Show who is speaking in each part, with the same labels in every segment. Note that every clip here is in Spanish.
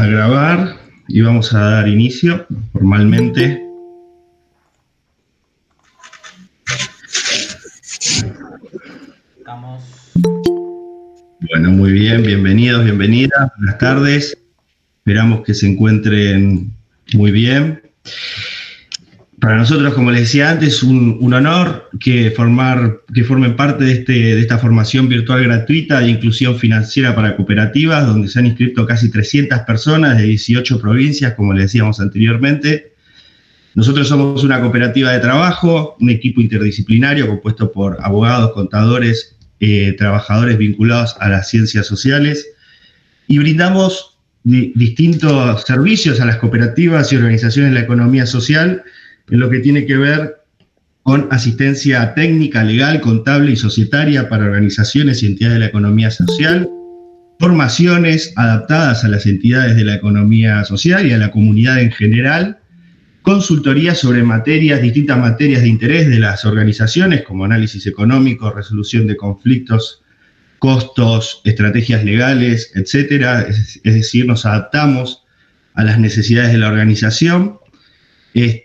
Speaker 1: a grabar y vamos a dar inicio formalmente.
Speaker 2: Estamos.
Speaker 1: Bueno, muy bien, bienvenidos, bienvenidas, buenas tardes. Esperamos que se encuentren muy bien. Para nosotros, como les decía antes, un honor que formen parte de esta formación virtual gratuita de inclusión financiera para cooperativas, donde se han inscrito casi 300 personas de 18 provincias, como les decíamos anteriormente. Nosotros somos una cooperativa de trabajo, un equipo interdisciplinario compuesto por abogados, contadores, trabajadores vinculados a las ciencias sociales, y brindamos distintos servicios a las cooperativas y organizaciones de la economía social, en lo que tiene que ver con asistencia técnica, legal, contable y societaria para organizaciones y entidades de la economía social, formaciones adaptadas a las entidades de la economía social y a la comunidad en general, consultoría sobre distintas materias de interés de las organizaciones, como análisis económico, resolución de conflictos, costos, estrategias legales, etc. Es decir, nos adaptamos a las necesidades de la organización.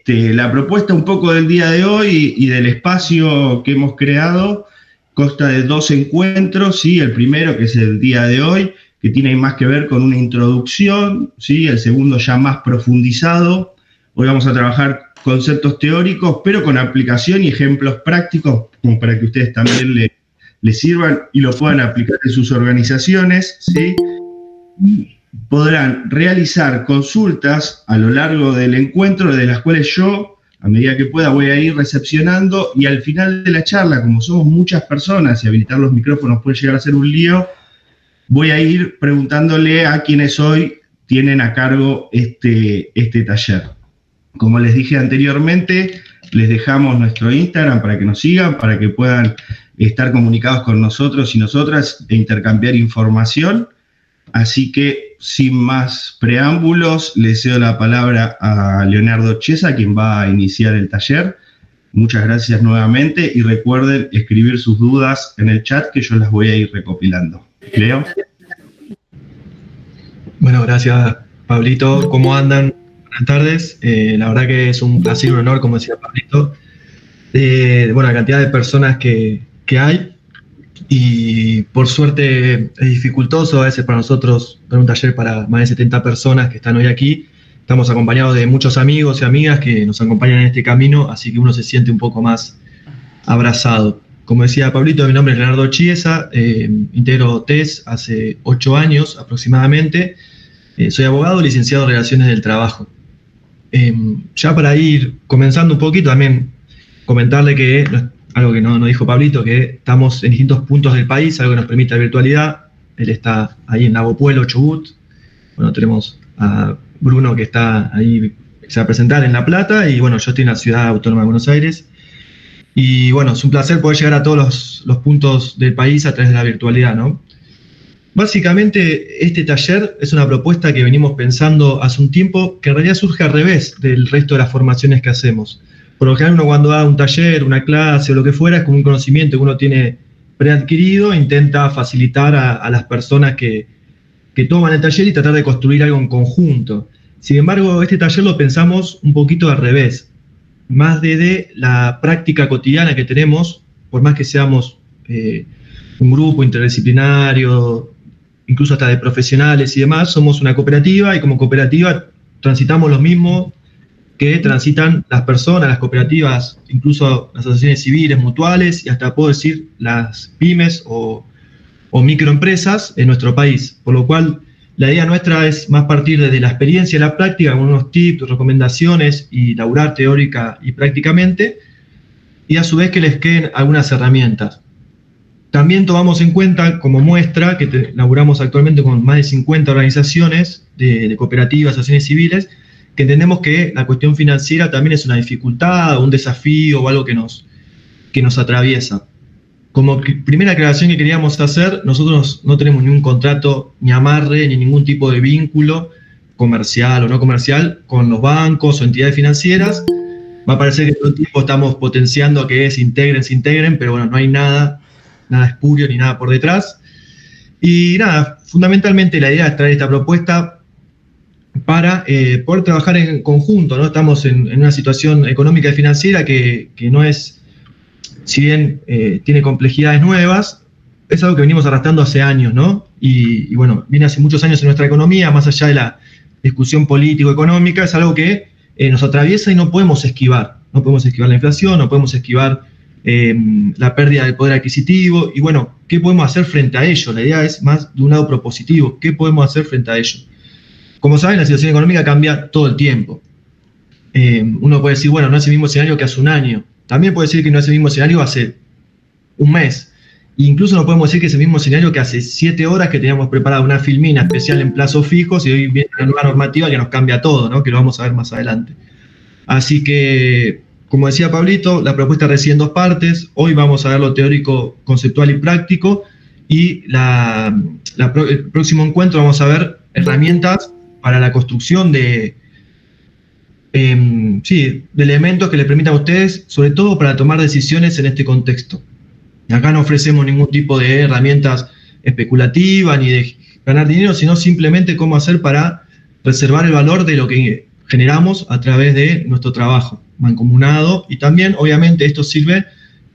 Speaker 1: La propuesta un poco del día de hoy y del espacio que hemos creado consta de 2 encuentros, ¿sí? El primero, que es el día de hoy, que tiene más que ver con una introducción, ¿sí? El segundo ya más profundizado. Hoy vamos a trabajar conceptos teóricos, pero con aplicación y ejemplos prácticos, como para que ustedes también les sirvan y lo puedan aplicar en sus organizaciones, ¿sí? Podrán realizar consultas a lo largo del encuentro, de las cuales yo, a medida que pueda, voy a ir recepcionando, y al final de la charla, como somos muchas personas y habilitar los micrófonos puede llegar a ser un lío, voy a ir preguntándole a quienes hoy tienen a cargo este taller. Como les dije anteriormente, les dejamos nuestro Instagram para que nos sigan, para que puedan estar comunicados con nosotros y nosotras e intercambiar información. Así que, sin más preámbulos, le cedo la palabra a Leonardo Chiesa, quien va a iniciar el taller. Muchas gracias nuevamente y recuerden escribir sus dudas en el chat, que yo las voy a ir recopilando. Leo.
Speaker 3: Bueno, gracias, Pablito. ¿Cómo andan? Buenas tardes. La verdad que es un placer y un honor, como decía Pablito, la cantidad de personas que hay. Y por suerte es dificultoso a veces para nosotros dar un taller para más de 70 personas que están hoy aquí. Estamos acompañados de muchos amigos y amigas que nos acompañan en este camino, así que uno se siente un poco más abrazado. Como decía Pablito, mi nombre es Leonardo Chiesa, integro TES hace 8 años aproximadamente. Soy abogado, licenciado en Relaciones del Trabajo. Ya para ir comenzando un poquito, también comentarle que algo que no dijo Pablito, que estamos en distintos puntos del país, algo que nos permite la virtualidad. Él está ahí en Lago Puelo, Chubut. Bueno, tenemos a Bruno, que está ahí, se va a presentar en La Plata, y bueno, yo estoy en la Ciudad Autónoma de Buenos Aires. Y bueno, es un placer poder llegar a todos los puntos del país a través de la virtualidad, ¿no? Básicamente, este taller es una propuesta que venimos pensando hace un tiempo, que en realidad surge al revés del resto de las formaciones que hacemos. Por lo general, uno cuando da un taller, una clase o lo que fuera, es como un conocimiento que uno tiene preadquirido, intenta facilitar a las personas que toman el taller y tratar de construir algo en conjunto. Sin embargo, este taller lo pensamos un poquito al revés, más desde la práctica cotidiana que tenemos, por más que seamos un grupo interdisciplinario, incluso hasta de profesionales y demás, somos una cooperativa, y como cooperativa transitamos lo mismo que transitan las personas, las cooperativas, incluso las asociaciones civiles, mutuales, y hasta puedo decir las pymes o microempresas en nuestro país. Por lo cual, la idea nuestra es más partir desde la experiencia y la práctica, con unos tips, recomendaciones, y laburar teórica y prácticamente, y a su vez que les queden algunas herramientas. También tomamos en cuenta como muestra que laburamos actualmente con más de 50 organizaciones de cooperativas, asociaciones civiles, que entendemos que la cuestión financiera también es una dificultad, un desafío o algo que nos atraviesa. Como primera aclaración que queríamos hacer, nosotros no tenemos ningún contrato, ni amarre, ni ningún tipo de vínculo comercial o no comercial con los bancos o entidades financieras. Va a parecer que todo el tiempo estamos potenciando a que se integren, pero bueno, no hay nada espurio ni nada por detrás. Y nada, fundamentalmente la idea es traer esta propuesta para poder trabajar en conjunto, ¿no? Estamos en una situación económica y financiera que no es, si bien tiene complejidades nuevas, es algo que venimos arrastrando hace años, ¿no? Y bueno, viene hace muchos años en nuestra economía, más allá de la discusión político-económica, es algo que nos atraviesa y no podemos esquivar. No podemos esquivar la inflación, no podemos esquivar la pérdida del poder adquisitivo. Y bueno, ¿qué podemos hacer frente a ello? La idea es más de un lado propositivo. ¿Qué podemos hacer frente a ello? Como saben, la situación económica cambia todo el tiempo. Uno puede decir, bueno, no es el mismo escenario que hace un año. También puede decir que no es el mismo escenario hace un mes. E incluso no podemos decir que es el mismo escenario que hace 7 horas que teníamos preparada una filmina especial en plazos fijos y hoy viene una nueva normativa que nos cambia todo, ¿no? Que lo vamos a ver más adelante. Así que, como decía Pablito, la propuesta reside en 2 partes. Hoy vamos a ver lo teórico, conceptual y práctico. Y el próximo encuentro vamos a ver herramientas para la construcción de elementos que les permitan a ustedes, sobre todo para tomar decisiones en este contexto. Acá no ofrecemos ningún tipo de herramientas especulativas ni de ganar dinero, sino simplemente cómo hacer para preservar el valor de lo que generamos a través de nuestro trabajo mancomunado. Y también, obviamente, esto sirve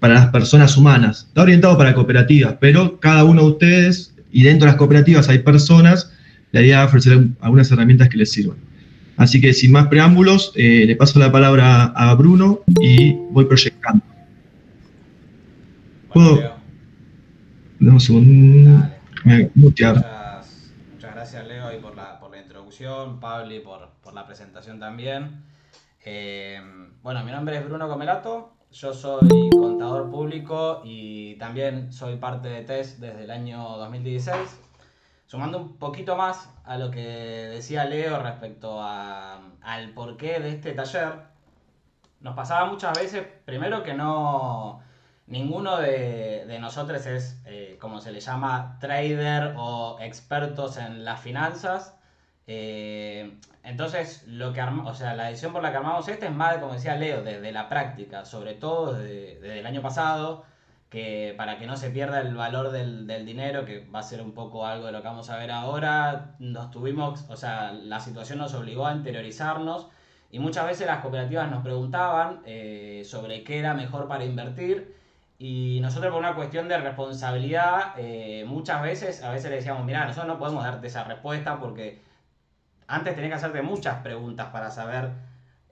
Speaker 3: para las personas humanas. Está orientado para cooperativas, pero cada uno de ustedes, y dentro de las cooperativas hay personas, la idea es ofrecer algunas herramientas que les sirvan. Así que sin más preámbulos, le paso la palabra a Bruno y voy proyectando.
Speaker 2: Bueno,
Speaker 3: ¿Puedo? Dame un segundo. Me mutear.
Speaker 2: Muchas gracias, Leo, ahí por la introducción, Pabli por la presentación también. Bueno, mi nombre es Bruno Comelato, yo soy contador público y también soy parte de TES desde el año 2016. Sumando un poquito más a lo que decía Leo respecto al porqué de este taller, nos pasaba muchas veces, primero que ninguno de nosotros es, como se le llama, trader o expertos en las finanzas. Entonces, la decisión por la que armamos este es más, como decía Leo, desde la práctica, sobre todo desde el año pasado, que para que no se pierda el valor del dinero, que va a ser un poco algo de lo que vamos a ver ahora, la situación nos obligó a interiorizarnos y muchas veces las cooperativas nos preguntaban sobre qué era mejor para invertir. Y nosotros, por una cuestión de responsabilidad, a veces le decíamos, mira, nosotros no podemos darte esa respuesta porque antes tenías que hacerte muchas preguntas para saber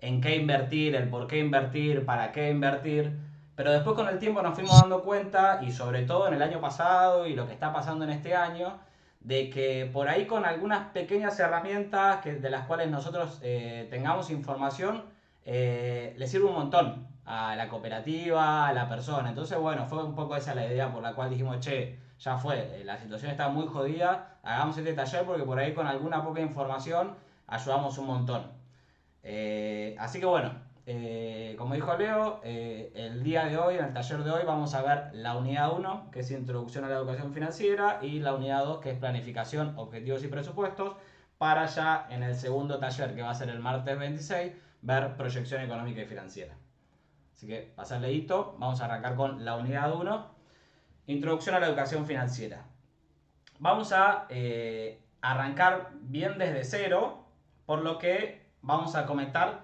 Speaker 2: en qué invertir, el por qué invertir, para qué invertir. Pero después con el tiempo nos fuimos dando cuenta, y sobre todo en el año pasado y lo que está pasando en este año, de que por ahí con algunas pequeñas herramientas de las cuales nosotros tengamos información, le sirve un montón a la cooperativa, a la persona. Entonces, bueno, fue un poco esa la idea por la cual dijimos, che, ya fue, la situación está muy jodida, hagamos este taller porque por ahí con alguna poca información ayudamos un montón. Así que bueno, como dijo Leo, el día de hoy, en el taller de hoy, vamos a ver la unidad 1, que es Introducción a la Educación Financiera, y la unidad 2, que es Planificación, Objetivos y Presupuestos, para ya en el segundo taller, que va a ser el martes 26, ver Proyección Económica y Financiera. Así que, pasarle hito, vamos a arrancar con la unidad 1, Introducción a la Educación Financiera. Vamos a arrancar bien desde cero, por lo que vamos a comentar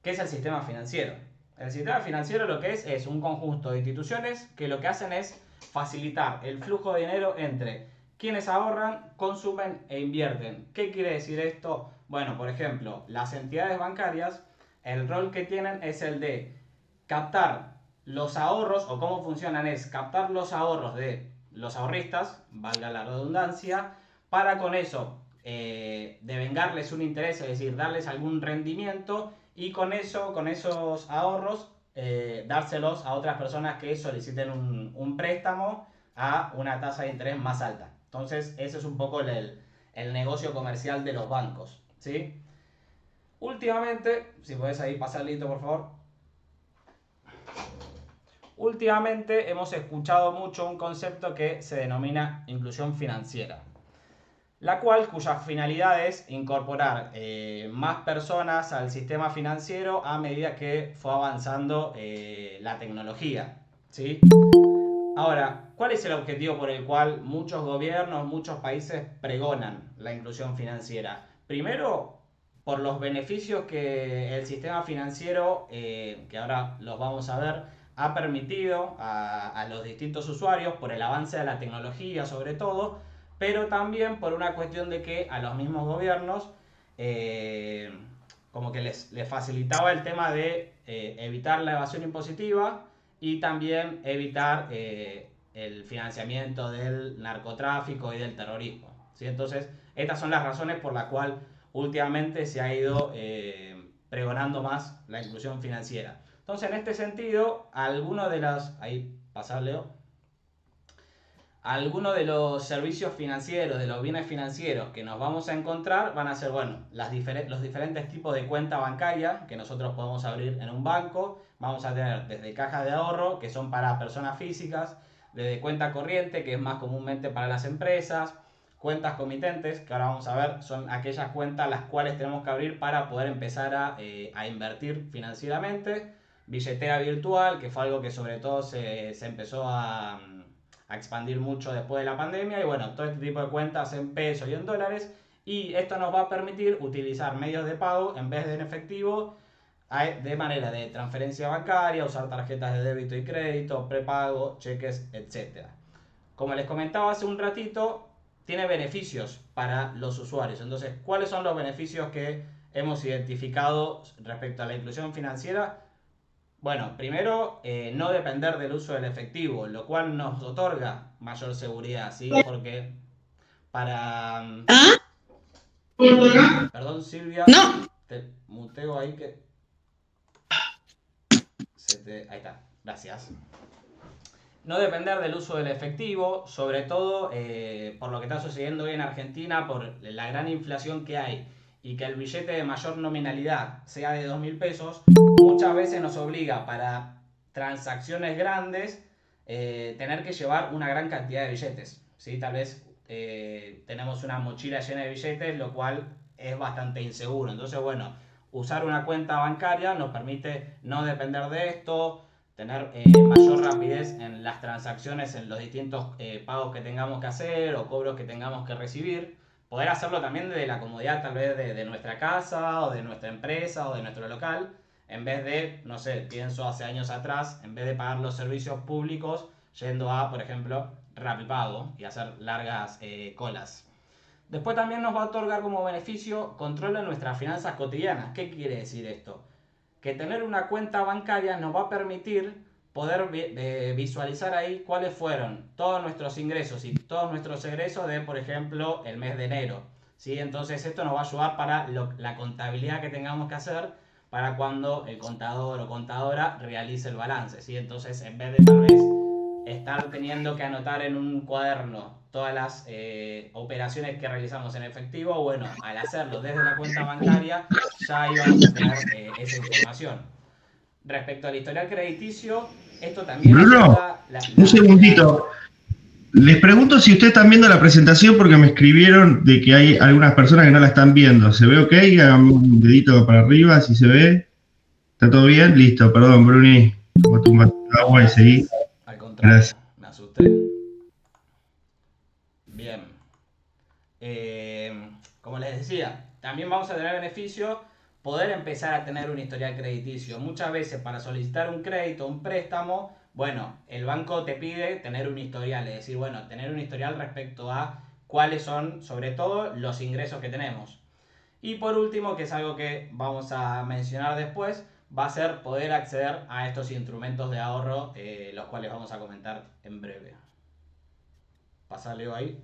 Speaker 2: qué es el sistema financiero. El sistema financiero lo que es un conjunto de instituciones que lo que hacen es facilitar el flujo de dinero entre quienes ahorran, consumen e invierten. ¿Qué quiere decir esto? Bueno, por ejemplo, las entidades bancarias, el rol que tienen es el de captar los ahorros, o cómo funcionan es captar los ahorros de los ahorristas, valga la redundancia, para con eso devengarles un interés, es decir, darles algún rendimiento, y con esos ahorros, dárselos a otras personas que soliciten un préstamo a una tasa de interés más alta. Entonces, ese es un poco el negocio comercial de los bancos, ¿sí? Últimamente, si podés ahí pasarlito, por favor. Últimamente hemos escuchado mucho un concepto que se denomina inclusión financiera, cuya finalidad es incorporar más personas al sistema financiero a medida que fue avanzando la tecnología, ¿sí? Ahora, ¿cuál es el objetivo por el cual muchos gobiernos, muchos países pregonan la inclusión financiera? Primero, por los beneficios que el sistema financiero, que ahora los vamos a ver, ha permitido a los distintos usuarios, por el avance de la tecnología sobre todo, pero también por una cuestión de que a los mismos gobiernos como que les facilitaba el tema de evitar la evasión impositiva y también evitar el financiamiento del narcotráfico y del terrorismo, ¿sí? Entonces, estas son las razones por las cuales últimamente se ha ido pregonando más la inclusión financiera. Entonces, en este sentido, algunos de las... Ahí, pasar, Leo. Algunos de los servicios financieros, de los bienes financieros que nos vamos a encontrar van a ser, bueno, los diferentes tipos de cuenta bancaria que nosotros podemos abrir en un banco. Vamos a tener desde cajas de ahorro, que son para personas físicas, desde cuenta corriente, que es más comúnmente para las empresas, cuentas comitentes, que ahora vamos a ver, son aquellas cuentas las cuales tenemos que abrir para poder empezar a invertir financieramente, billetera virtual, que fue algo que sobre todo se empezó a expandir mucho después de la pandemia, y bueno, todo este tipo de cuentas en pesos y en dólares, y esto nos va a permitir utilizar medios de pago en vez de en efectivo, de manera de transferencia bancaria, usar tarjetas de débito y crédito, prepago, cheques, etc. Como les comentaba hace un ratito, tiene beneficios para los usuarios. Entonces, ¿cuáles son los beneficios que hemos identificado respecto a la inclusión financiera? Bueno, primero, no depender del uso del efectivo, lo cual nos otorga mayor seguridad, ¿sí? Porque para...
Speaker 4: ¿Ah?
Speaker 2: Perdón, Silvia,
Speaker 4: No.
Speaker 2: te muteo ahí que... Ahí está, gracias. No depender del uso del efectivo, sobre todo por lo que está sucediendo hoy en Argentina, por la gran inflación que hay y que el billete de mayor nominalidad sea de 2.000 pesos, muchas veces nos obliga para transacciones grandes tener que llevar una gran cantidad de billetes, ¿sí? Tal vez tenemos una mochila llena de billetes, lo cual es bastante inseguro. Entonces, bueno, usar una cuenta bancaria nos permite no depender de esto, tener mayor rapidez en las transacciones, en los distintos pagos que tengamos que hacer o cobros que tengamos que recibir. Poder hacerlo también desde la comodidad tal vez de nuestra casa o de nuestra empresa o de nuestro local, en vez de, no sé, pienso hace años atrás, en vez de pagar los servicios públicos yendo a, por ejemplo, Rapipago y hacer largas colas. Después también nos va a otorgar como beneficio control de nuestras finanzas cotidianas. ¿Qué quiere decir esto? Que tener una cuenta bancaria nos va a permitir poder visualizar ahí cuáles fueron todos nuestros ingresos y todos nuestros egresos de, por ejemplo, el mes de enero, ¿sí? Entonces esto nos va a ayudar para la contabilidad que tengamos que hacer para cuando el contador o contadora realice el balance, ¿sí? Entonces, en vez de tal vez estar teniendo que anotar en un cuaderno todas las operaciones que realizamos en efectivo, bueno, al hacerlo desde la cuenta bancaria ya íbamos a tener esa información. Respecto al historial crediticio, esto también
Speaker 1: Bruno,
Speaker 2: ayuda...
Speaker 1: un segundito. Les pregunto si ustedes están viendo la presentación porque me escribieron de que hay algunas personas que no la están viendo. ¿Se ve ok? Háganme un dedito para arriba si se ve. ¿Está todo bien? Listo, perdón, Bruni. Tomate un vaso de agua y seguí.
Speaker 2: Al contrario,
Speaker 1: Gracias.
Speaker 2: me asusté. Bien. Como les decía, también vamos a tener beneficio poder empezar a tener un historial crediticio. Muchas veces para solicitar un crédito, un préstamo, bueno, el banco te pide tener un historial, es decir, bueno, tener un historial respecto a cuáles son, sobre todo, los ingresos que tenemos. Y por último, que es algo que vamos a mencionar después, va a ser poder acceder a estos instrumentos de ahorro, los cuales vamos a comentar en breve. Pasarle ahí.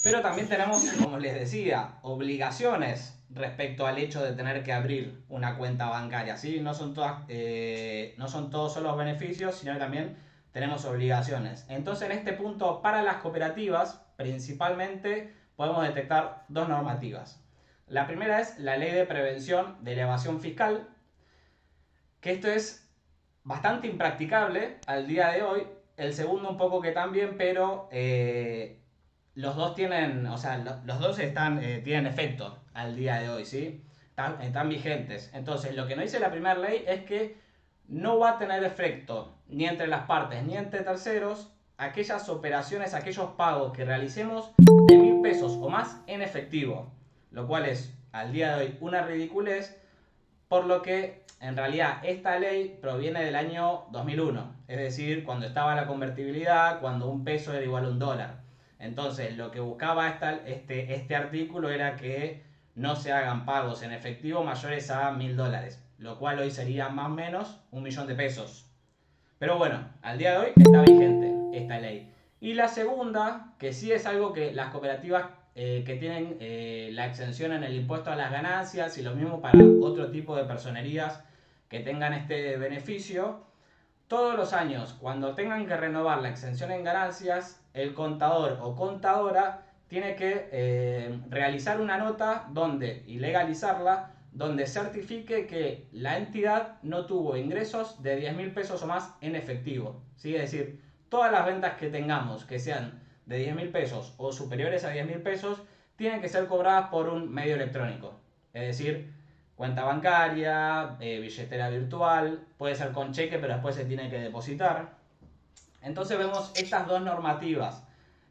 Speaker 2: Pero también tenemos, como les decía, obligaciones respecto al hecho de tener que abrir una cuenta bancaria, ¿sí? No son todos solo los beneficios, sino que también tenemos obligaciones. Entonces, en este punto, para las cooperativas, principalmente, podemos detectar dos normativas. La primera es la Ley de Prevención de la Evasión Fiscal, que esto es bastante impracticable al día de hoy. El segundo un poco que también, pero... los dos tienen, o sea, los dos tienen efecto al día de hoy, ¿sí? Están vigentes. Entonces, lo que nos dice la primera ley es que no va a tener efecto ni entre las partes ni entre terceros aquellas operaciones, aquellos pagos que realicemos de 1.000 pesos o más en efectivo. lo cual es al día de hoy una ridiculez, por lo que en realidad esta ley proviene del año 2001, es decir, cuando estaba la convertibilidad, cuando un peso era igual a un dólar. Entonces, lo que buscaba este artículo era que no se hagan pagos en efectivo mayores a $1.000, lo cual hoy sería más o menos 1.000.000 de pesos. Pero bueno, al día de hoy está vigente esta ley. Y la segunda, que sí es algo que las cooperativas que tienen la exención en el impuesto a las ganancias y lo mismo para otro tipo de personerías que tengan este beneficio, todos los años, cuando tengan que renovar la exención en ganancias, el contador o contadora tiene que realizar una nota y legalizarla, donde certifique que la entidad no tuvo ingresos de 10.000 pesos o más en efectivo. ¿Sí? Es decir, todas las ventas que tengamos que sean de 10.000 pesos o superiores a 10.000 pesos tienen que ser cobradas por un medio electrónico. Es decir, cuenta bancaria, billetera virtual, puede ser con cheque, pero después se tiene que depositar. Entonces vemos estas dos normativas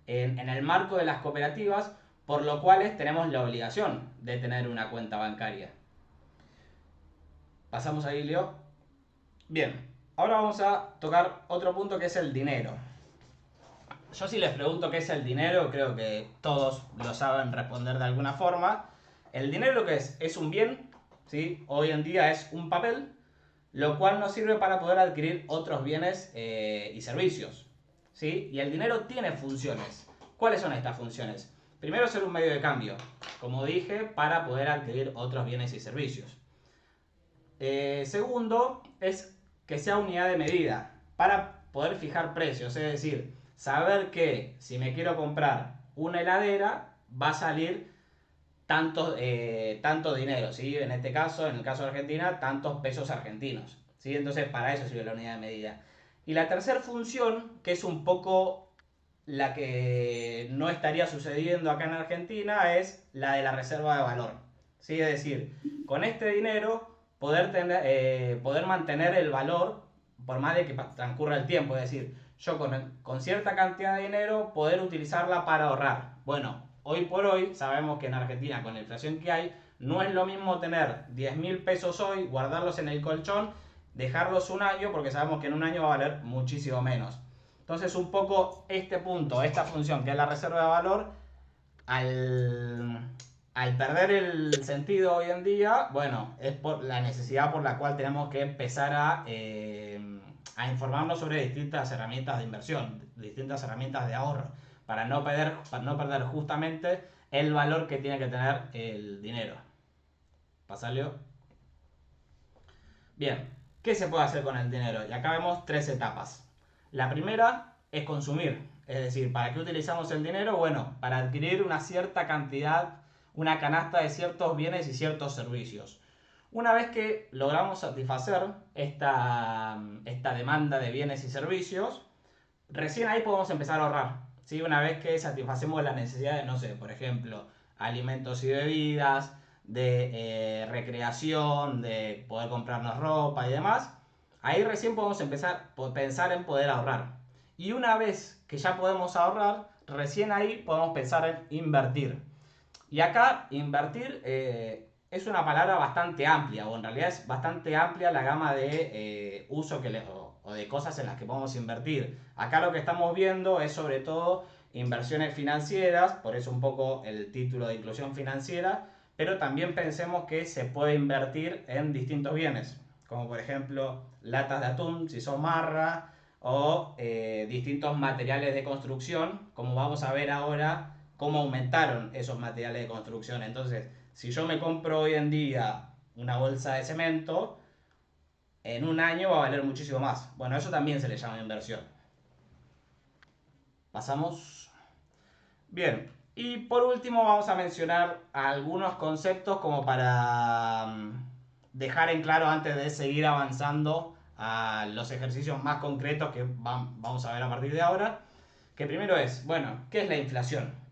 Speaker 2: en el marco de las cooperativas, por lo cual tenemos la obligación de tener una cuenta bancaria. Pasamos ahí, Leo. Bien, ahora vamos a tocar otro punto que es el dinero. Yo si les pregunto qué es el dinero, creo que todos lo saben responder de alguna forma. El dinero, ¿qué es? Es un bien, ¿sí? Hoy en día es un papel, lo cual nos sirve para poder adquirir otros bienes y servicios, ¿sí? Y el dinero tiene funciones. ¿Cuáles son estas funciones? Primero, ser un medio de cambio, como dije, para poder adquirir otros bienes y servicios. Segundo, es que sea unidad de medida para poder fijar precios, es decir, saber que si me quiero comprar una heladera va a salir tanto dinero, ¿sí? En este caso, en el caso de Argentina, tantos pesos argentinos, ¿sí? Entonces para eso sirve la unidad de medida. Y la tercera función, que es un poco la que no estaría sucediendo acá en Argentina, es la de la reserva de valor, ¿sí? Es decir, con este dinero poder mantener el valor por más de que transcurra el tiempo, es decir, yo con cierta cantidad de dinero poder utilizarla para ahorrar. Bueno, hoy por hoy sabemos que en Argentina con la inflación que hay no es lo mismo tener 10.000 pesos hoy, guardarlos en el colchón, dejarlos un año porque sabemos que en un año va a valer muchísimo menos. Entonces un poco este punto, esta función que es la reserva de valor, al perder el sentido hoy en día, bueno, es por la necesidad por la cual tenemos que empezar a informarnos sobre distintas herramientas de inversión, distintas herramientas de ahorro, para no perder justamente el valor que tiene que tener el dinero. Pasarlo. Bien, ¿qué se puede hacer con el dinero? Y acá vemos tres etapas. La primera es consumir, es decir, ¿para qué utilizamos el dinero? Bueno, para adquirir una cierta cantidad, una canasta de ciertos bienes y ciertos servicios. Una vez que logramos satisfacer esta demanda de bienes y servicios, recién ahí podemos empezar a ahorrar, ¿sí? Una vez que satisfacemos las necesidades, no sé, por ejemplo, alimentos y bebidas, de recreación, de poder comprarnos ropa y demás, ahí recién podemos empezar a pensar en poder ahorrar. Y una vez que ya podemos ahorrar, recién ahí podemos pensar en invertir. Y acá invertir es una palabra bastante amplia, o en realidad es bastante amplia la gama de uso o de cosas en las que podemos invertir. Acá lo que estamos viendo es sobre todo inversiones financieras, por eso un poco el título de inclusión financiera, pero también pensemos que se puede invertir en distintos bienes, como por ejemplo latas de atún, si son marra, o distintos materiales de construcción, como vamos a ver ahora cómo aumentaron esos materiales de construcción. Entonces, si yo me compro hoy en día una bolsa de cemento, en un año va a valer muchísimo más. Bueno, eso también se le llama inversión. Pasamos. Bien, y por último vamos a mencionar algunos conceptos como para dejar en claro antes de seguir avanzando a los ejercicios más concretos que vamos a ver a partir de ahora. Que primero es, bueno, ¿qué es la inflación?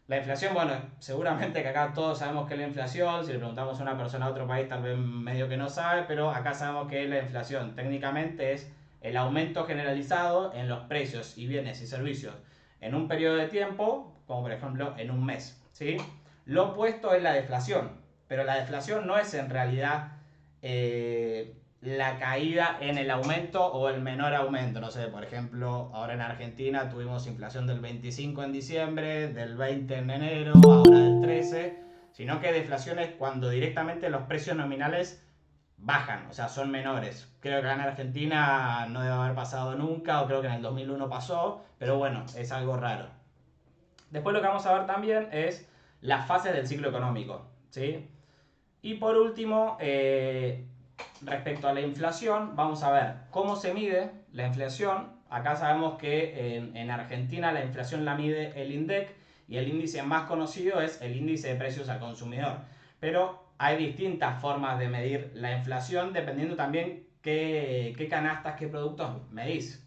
Speaker 2: La inflación, bueno, seguramente que acá todos sabemos que es la inflación, si le preguntamos a una persona de otro país tal vez medio que no sabe, pero acá sabemos que la inflación técnicamente es el aumento generalizado en los precios y bienes y servicios en un periodo de tiempo, como por ejemplo en un mes, ¿sí? Lo opuesto es la deflación, pero la deflación no es en realidad la caída en el aumento o el menor aumento. No sé, por ejemplo, ahora en Argentina tuvimos inflación del 25 en diciembre, del 20 en enero, ahora del 13, sino que deflación es cuando directamente los precios nominales bajan, o sea, son menores. Creo que acá en Argentina no debe haber pasado nunca, o creo que en el 2001 pasó, pero bueno, es algo raro. Después lo que vamos a ver también es las fases del ciclo económico, ¿sí? Y por último, respecto a la inflación, vamos a ver cómo se mide la inflación. Acá sabemos que en Argentina la inflación la mide el INDEC y el índice más conocido es el índice de precios al consumidor. Pero hay distintas formas de medir la inflación dependiendo también qué canastas, qué productos medís.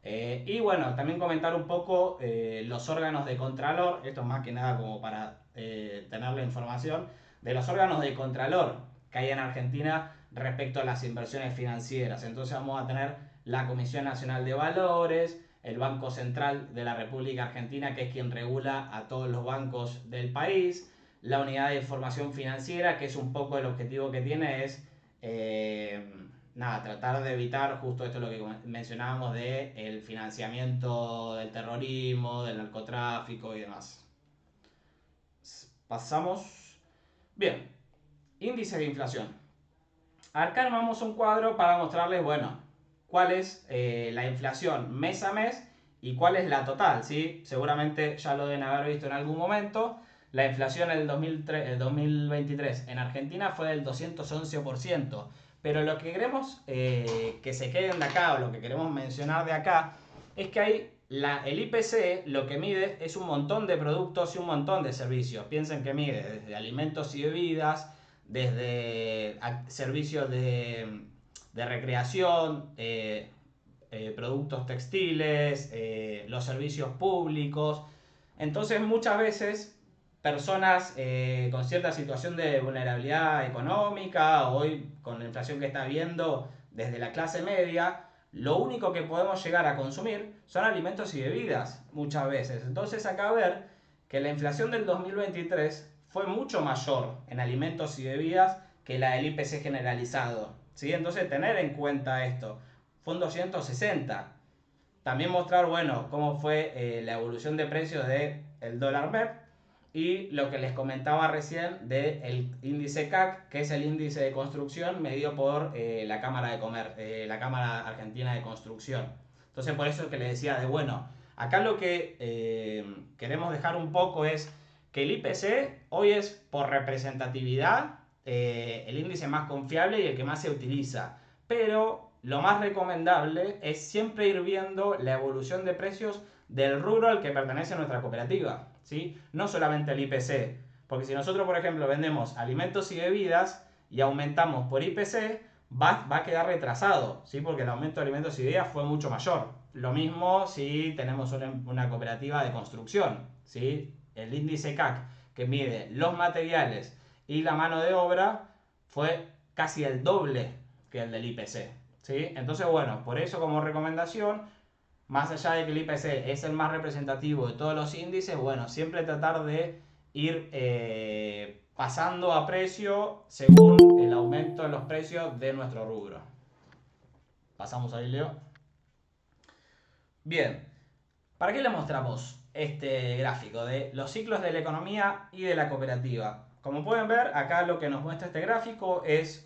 Speaker 2: Y bueno, también comentar un poco los órganos de contralor, esto es más que nada como para tener la información, de los órganos de contralor que hay en Argentina respecto a las inversiones financieras. Entonces vamos a tener la Comisión Nacional de Valores, el Banco Central de la República Argentina, que es quien regula a todos los bancos del país, la Unidad de Información Financiera, que es un poco el objetivo que tiene es tratar de evitar justo esto lo que mencionábamos de el financiamiento del terrorismo, del narcotráfico y demás. Pasamos. Bien, índice de inflación. Acá armamos un cuadro para mostrarles, bueno, cuál es la inflación mes a mes y cuál es la total, ¿sí? Seguramente ya lo deben haber visto en algún momento. La inflación en el 2023 en Argentina fue del 211%. Pero lo que queremos que se queden de acá, o lo que queremos mencionar de acá, es que hay el IPC lo que mide es un montón de productos y un montón de servicios. Piensen que mide desde alimentos y bebidas, desde servicios de recreación, productos textiles, los servicios públicos. Entonces muchas veces personas con cierta situación de vulnerabilidad económica, hoy con la inflación que está habiendo desde la clase media, lo único que podemos llegar a consumir son alimentos y bebidas muchas veces. Entonces acá ver que la inflación del 2023 fue mucho mayor en alimentos y bebidas que la del IPC generalizado, ¿sí? Entonces tener en cuenta esto, fue un 260. También mostrar, bueno, cómo fue la evolución de precios del dólar MEP y lo que les comentaba recién del índice CAC, que es el índice de construcción medido por la Cámara la Cámara Argentina de Construcción. Entonces por eso es que les decía de, bueno, acá lo que queremos dejar un poco es que el IPC hoy es por representatividad el índice más confiable y el que más se utiliza, pero lo más recomendable es siempre ir viendo la evolución de precios del rubro al que pertenece nuestra cooperativa, ¿sí? No solamente el IPC, porque si nosotros, por ejemplo, vendemos alimentos y bebidas y aumentamos por IPC, va a quedar retrasado, ¿sí? Porque el aumento de alimentos y bebidas fue mucho mayor. Lo mismo si tenemos una cooperativa de construcción, ¿sí? El índice CAC, que mide los materiales y la mano de obra, fue casi el doble que el del IPC, ¿sí? Entonces, bueno, por eso como recomendación, más allá de que el IPC es el más representativo de todos los índices, bueno, siempre tratar de ir pasando a precio según el aumento de los precios de nuestro rubro. Pasamos ahí, Leo. Bien, ¿para qué le mostramos este gráfico de los ciclos de la economía y de la cooperativa? Como pueden ver, acá lo que nos muestra este gráfico es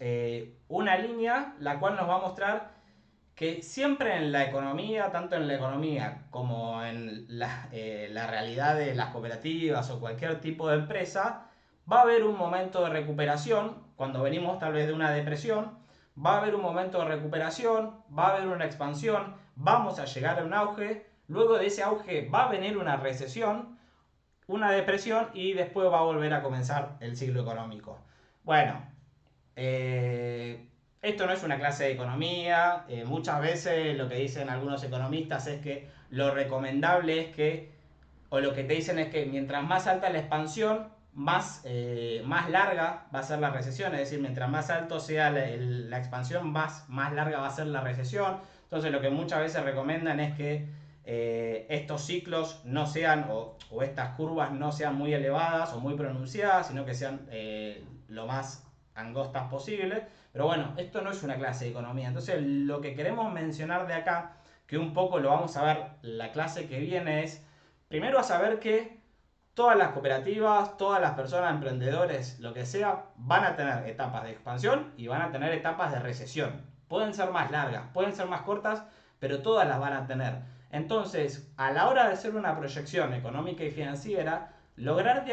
Speaker 2: una línea la cual nos va a mostrar que siempre en la economía, tanto en la economía como en la realidad de las cooperativas o cualquier tipo de empresa, va a haber un momento de recuperación, cuando venimos tal vez de una depresión, va a haber un momento de recuperación, va a haber una expansión, vamos a llegar a un auge, luego de ese auge va a venir una recesión, una depresión y después va a volver a comenzar el ciclo económico. Bueno, esto no es una clase de economía, muchas veces lo que dicen algunos economistas es que lo recomendable es que, o lo que te dicen es que mientras más alta la expansión, más larga va a ser la recesión, es decir, mientras más alto sea la expansión, más larga va a ser la recesión. Entonces lo que muchas veces recomiendan es que estos ciclos no sean, o estas curvas no sean muy elevadas o muy pronunciadas, sino que sean lo más angostas posible. Pero bueno, esto no es una clase de economía. Entonces lo que queremos mencionar de acá, que un poco lo vamos a ver la clase que viene, es primero a saber que todas las cooperativas, todas las personas, emprendedores, lo que sea, van a tener etapas de expansión y van a tener etapas de recesión. Pueden ser más largas, pueden ser más cortas, pero todas las van a tener. Entonces, a la hora de hacer una proyección económica y financiera, lograr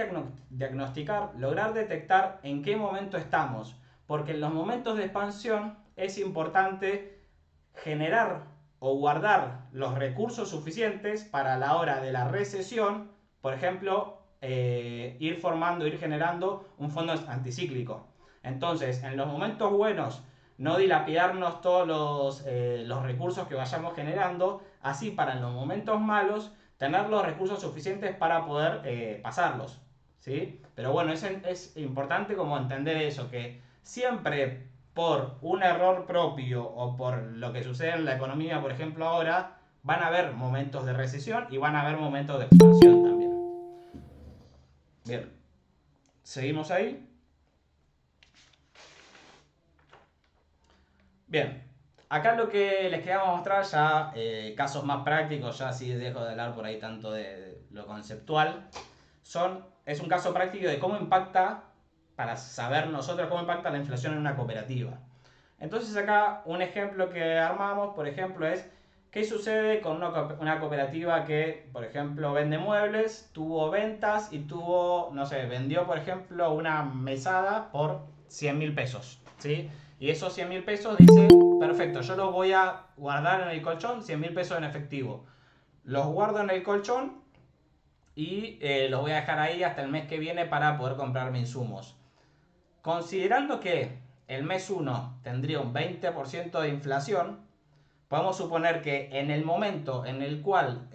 Speaker 2: diagnosticar, lograr detectar en qué momento estamos. Porque en los momentos de expansión es importante generar o guardar los recursos suficientes para la hora de la recesión, por ejemplo, ir generando un fondo anticíclico. Entonces, en los momentos buenos, no dilapidarnos todos los recursos que vayamos generando, así para en los momentos malos tener los recursos suficientes para poder pasarlos, ¿sí? Pero bueno, es importante como entender eso, que siempre por un error propio o por lo que sucede en la economía, por ejemplo, ahora, van a haber momentos de recesión y van a haber momentos de expansión también. Bien, seguimos ahí. Bien, acá lo que les queríamos mostrar ya, casos más prácticos, ya así dejo de hablar por ahí tanto de lo conceptual, es un caso práctico de cómo impacta, para saber nosotros cómo impacta la inflación en una cooperativa. Entonces acá un ejemplo que armamos, por ejemplo, es qué sucede con una cooperativa que, por ejemplo, vende muebles, tuvo ventas y vendió, por ejemplo, una mesada por 100.000 pesos, ¿sí? Y esos 100.000 pesos dice, perfecto, yo los voy a guardar en el colchón, 100.000 pesos en efectivo. Los guardo en el colchón y los voy a dejar ahí hasta el mes que viene para poder comprarme insumos. Considerando que el mes 1 tendría un 20% de inflación, podemos suponer que en el momento en el cual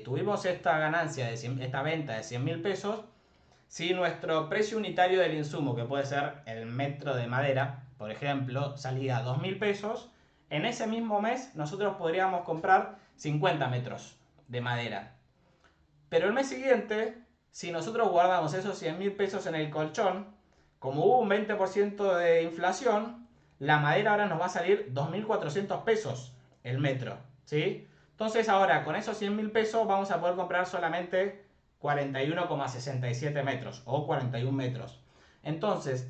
Speaker 2: tuvimos esta ganancia, esta venta de 100.000 pesos, si nuestro precio unitario del insumo, que puede ser el metro de madera, por ejemplo, salía a 2.000 pesos, en ese mismo mes nosotros podríamos comprar 50 metros de madera. Pero el mes siguiente, si nosotros guardamos esos 100.000 pesos en el colchón, como hubo un 20% de inflación, la madera ahora nos va a salir 2.400 pesos el metro, ¿sí? Entonces ahora con esos 100.000 pesos vamos a poder comprar solamente 41,67 metros o 41 metros. Entonces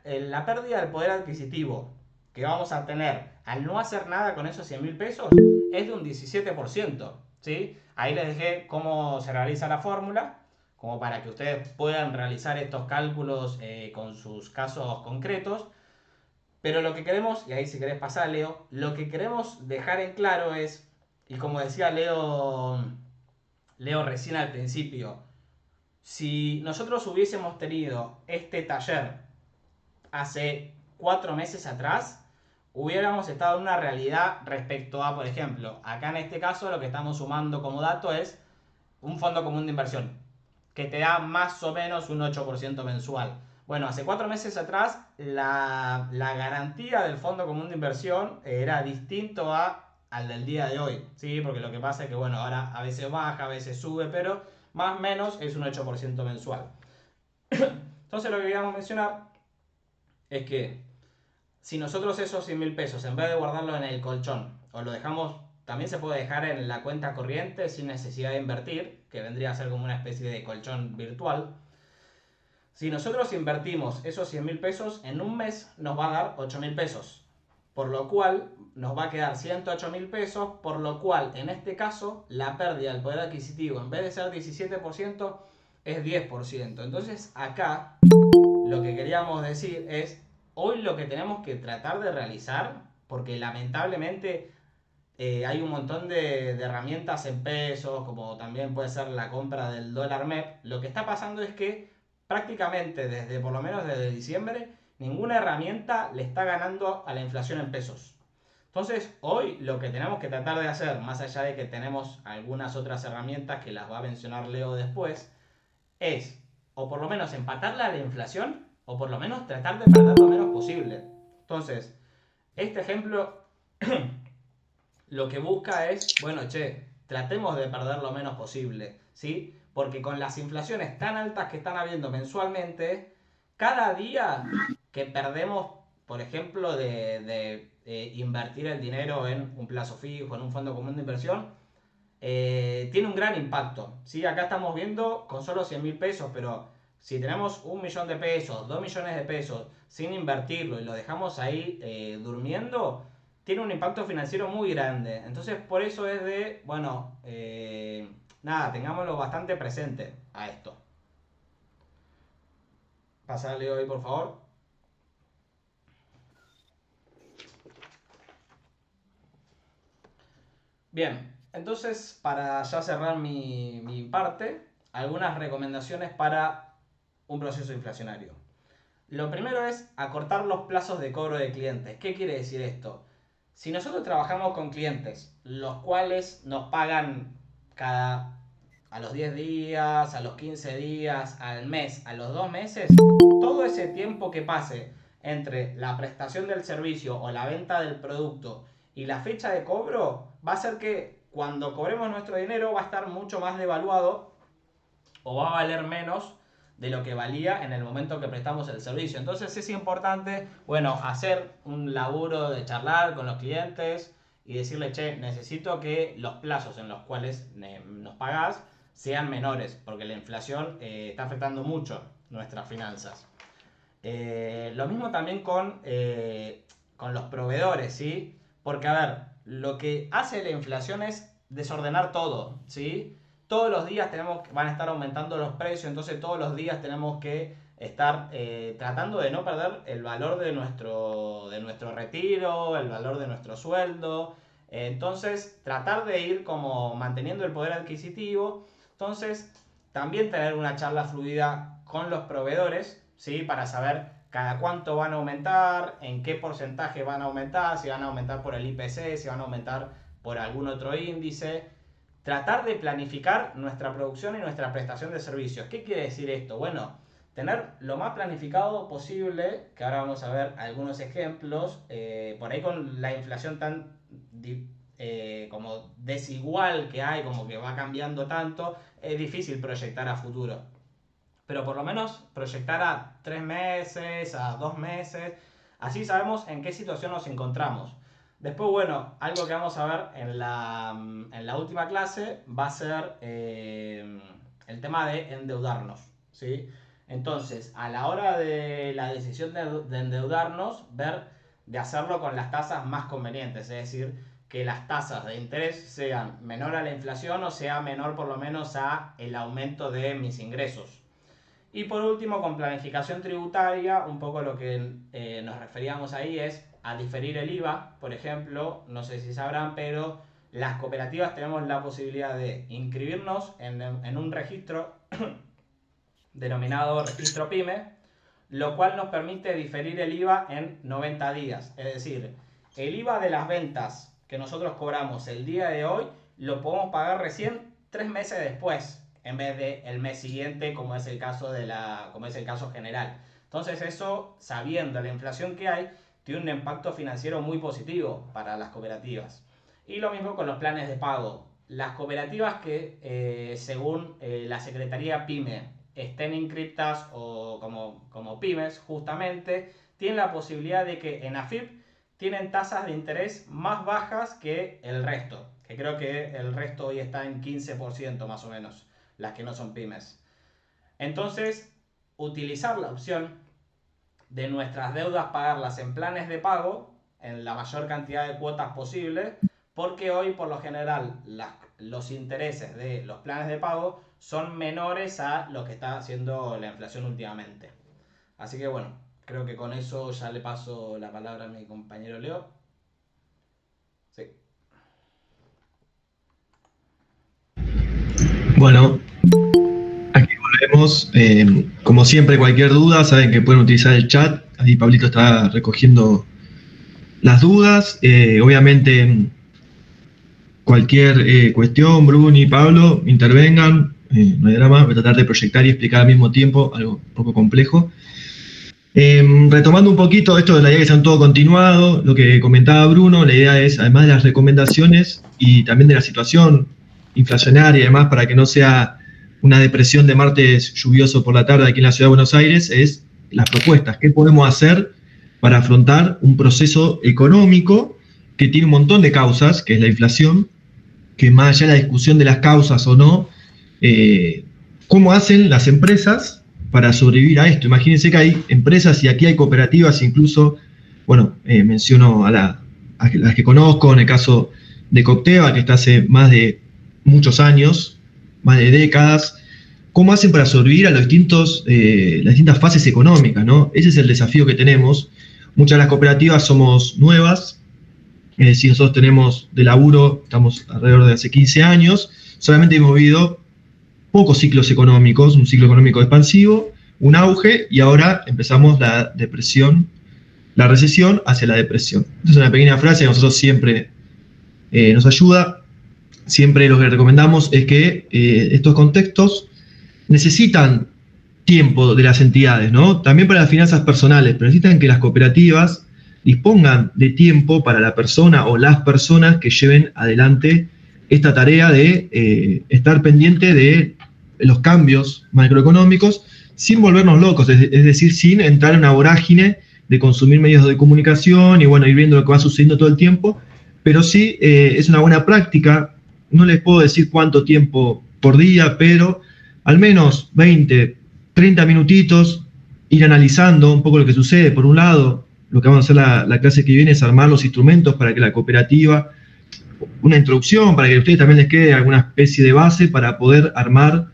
Speaker 2: la pérdida del poder adquisitivo que vamos a tener al no hacer nada con esos 100.000 pesos es de un 17%, ¿sí? Ahí les dejé cómo se realiza la fórmula, como para que ustedes puedan realizar estos cálculos con sus casos concretos. Pero lo que queremos, y ahí si querés pasar, Leo, lo que queremos dejar en claro es, y como decía Leo recién al principio, si nosotros hubiésemos tenido este taller hace 4 meses atrás, hubiéramos estado en una realidad respecto a, por ejemplo, acá en este caso lo que estamos sumando como dato es un fondo común de inversión, que te da más o menos un 8% mensual. Bueno, hace 4 meses atrás la garantía del fondo común de inversión era distinto al del día de hoy, ¿sí? Porque lo que pasa es que, bueno, ahora a veces baja, a veces sube, pero más o menos es un 8% mensual. Entonces lo que queríamos mencionar es que si nosotros esos 100.000 pesos, en vez de guardarlo en el colchón, o lo dejamos, también se puede dejar en la cuenta corriente sin necesidad de invertir, que vendría a ser como una especie de colchón virtual. Si nosotros invertimos esos 100.000 pesos, en un mes nos va a dar 8.000 pesos. Por lo cual nos va a quedar 108.000 pesos, por lo cual en este caso la pérdida del poder adquisitivo en vez de ser 17% es 10%. Entonces acá lo que queríamos decir es, hoy lo que tenemos que tratar de realizar, porque lamentablemente hay un montón de herramientas en pesos, como también puede ser la compra del dólar MEP, lo que está pasando es que prácticamente por lo menos desde diciembre, ninguna herramienta le está ganando a la inflación en pesos. Entonces, hoy lo que tenemos que tratar de hacer, más allá de que tenemos algunas otras herramientas que las va a mencionar Leo después, es o por lo menos empatarla a la inflación o por lo menos tratar de perder lo menos posible. Entonces, este ejemplo lo que busca es, bueno, tratemos de perder lo menos posible, ¿sí? Porque con las inflaciones tan altas que están habiendo mensualmente, cada día que perdemos, por ejemplo, de invertir el dinero en un plazo fijo, en un fondo común de inversión, tiene un gran impacto, ¿sí? Acá estamos viendo con solo 100.000 pesos, pero si tenemos 1 millón de pesos, 2 millones de pesos, sin invertirlo y lo dejamos ahí durmiendo, tiene un impacto financiero muy grande. Entonces, por eso es de, bueno, nada, tengámoslo bastante presente a esto. Pasale hoy, por favor. Bien, entonces, para ya cerrar mi parte, algunas recomendaciones para un proceso inflacionario. Lo primero es acortar los plazos de cobro de clientes. ¿Qué quiere decir esto? Si nosotros trabajamos con clientes, los cuales nos pagan a los 10 días, a los 15 días, al mes, a los 2 meses, todo ese tiempo que pase entre la prestación del servicio o la venta del producto y la fecha de cobro, va a ser que cuando cobremos nuestro dinero va a estar mucho más devaluado o va a valer menos de lo que valía en el momento que prestamos el servicio. Entonces es importante, bueno, hacer un laburo de charlar con los clientes y decirle, che, necesito que los plazos en los cuales nos pagás sean menores, porque la inflación está afectando mucho nuestras finanzas. Lo mismo también con los proveedores, ¿sí? Porque, a ver, lo que hace la inflación es desordenar todo, ¿sí? Todos los días van a estar aumentando los precios, entonces todos los días tenemos que estar tratando de no perder el valor de nuestro retiro, el valor de nuestro sueldo. Entonces, tratar de ir como manteniendo el poder adquisitivo. Entonces, también tener una charla fluida con los proveedores, ¿sí? Para saber cada cuánto van a aumentar, en qué porcentaje van a aumentar, si van a aumentar por el IPC, si van a aumentar por algún otro índice. Tratar de planificar nuestra producción y nuestra prestación de servicios. ¿Qué quiere decir esto? Bueno, tener lo más planificado posible, que ahora vamos a ver algunos ejemplos, por ahí con la inflación tan como desigual que hay, como que va cambiando tanto, es difícil proyectar a futuro. Pero por lo menos proyectar a 3 meses, a 2 meses, así sabemos en qué situación nos encontramos. Después, bueno, algo que vamos a ver en la última clase va a ser el tema de endeudarnos, ¿sí? Entonces, a la hora de la decisión de endeudarnos, ver de hacerlo con las tasas más convenientes, es decir, que las tasas de interés sean menor a la inflación o sea menor por lo menos a el aumento de mis ingresos. Y por último, con planificación tributaria, un poco lo que nos referíamos ahí es a diferir el IVA, por ejemplo, no sé si sabrán, pero las cooperativas tenemos la posibilidad de inscribirnos en un registro denominado registro PYME, lo cual nos permite diferir el IVA en 90 días. Es decir, el IVA de las ventas que nosotros cobramos el día de hoy, lo podemos pagar recién 3 meses después, en vez del mes siguiente, como es el caso general. Entonces eso, sabiendo la inflación que hay, tiene un impacto financiero muy positivo para las cooperativas. Y lo mismo con los planes de pago. Las cooperativas que, según la Secretaría PYME, estén inscritas o como pymes, justamente, tienen la posibilidad de que en AFIP tienen tasas de interés más bajas que el resto, que creo que el resto hoy está en 15% más o menos, las que no son pymes. Entonces, utilizar la opción de nuestras deudas pagarlas en planes de pago en la mayor cantidad de cuotas posible, porque hoy por lo general los intereses de los planes de pago son menores a lo que está haciendo la inflación últimamente. Así que bueno, creo que con eso ya le paso la palabra a mi compañero Leo. Sí.
Speaker 3: Bueno, aquí volvemos. Como siempre, cualquier duda, saben que pueden utilizar el chat. Ahí Pablito está recogiendo las dudas. Obviamente, cualquier cuestión, Bruni, Pablo, intervengan. No hay drama, voy a tratar de proyectar y explicar al mismo tiempo, algo un poco complejo. Retomando un poquito esto de la idea que sean todo continuado, lo que comentaba Bruno, la idea es, además de las recomendaciones y también de la situación inflacionaria y demás, para que no sea una depresión de martes lluvioso por la tarde aquí en la Ciudad de Buenos Aires, es las propuestas. ¿Qué podemos hacer para afrontar un proceso económico que tiene un montón de causas, que es la inflación, que más allá de la discusión de las causas o no, cómo hacen las empresas para sobrevivir a esto? Imagínense que hay empresas y aquí hay cooperativas, incluso, bueno, menciono a las que conozco, en el caso de Cocteva, que está hace más de muchos años, más de décadas. ¿Cómo hacen para sobrevivir a las distintas fases económicas, ¿no? Ese es el desafío que tenemos. Muchas de las cooperativas somos nuevas, es decir, nosotros tenemos de laburo, estamos alrededor de hace 15 años, solamente hemos vivido pocos ciclos económicos, un ciclo económico expansivo, un auge, y ahora empezamos la depresión, la recesión hacia la depresión. Esta es una pequeña frase que a nosotros siempre nos ayuda. Siempre lo que recomendamos es que estos contextos necesitan tiempo de las entidades, ¿no? También para las finanzas personales, pero necesitan que las cooperativas dispongan de tiempo para la persona o las personas que lleven adelante esta tarea de estar pendiente de los cambios macroeconómicos sin volvernos locos, es decir, sin entrar en una vorágine de consumir medios de comunicación y bueno, ir viendo lo que va sucediendo todo el tiempo, pero sí es una buena práctica. No les puedo decir cuánto tiempo por día, pero al menos 20, 30 minutitos, ir analizando un poco lo que sucede. Por un lado, lo que vamos a hacer la clase que viene es armar los instrumentos para que la cooperativa, una introducción, para que a ustedes también les quede alguna especie de base para poder armar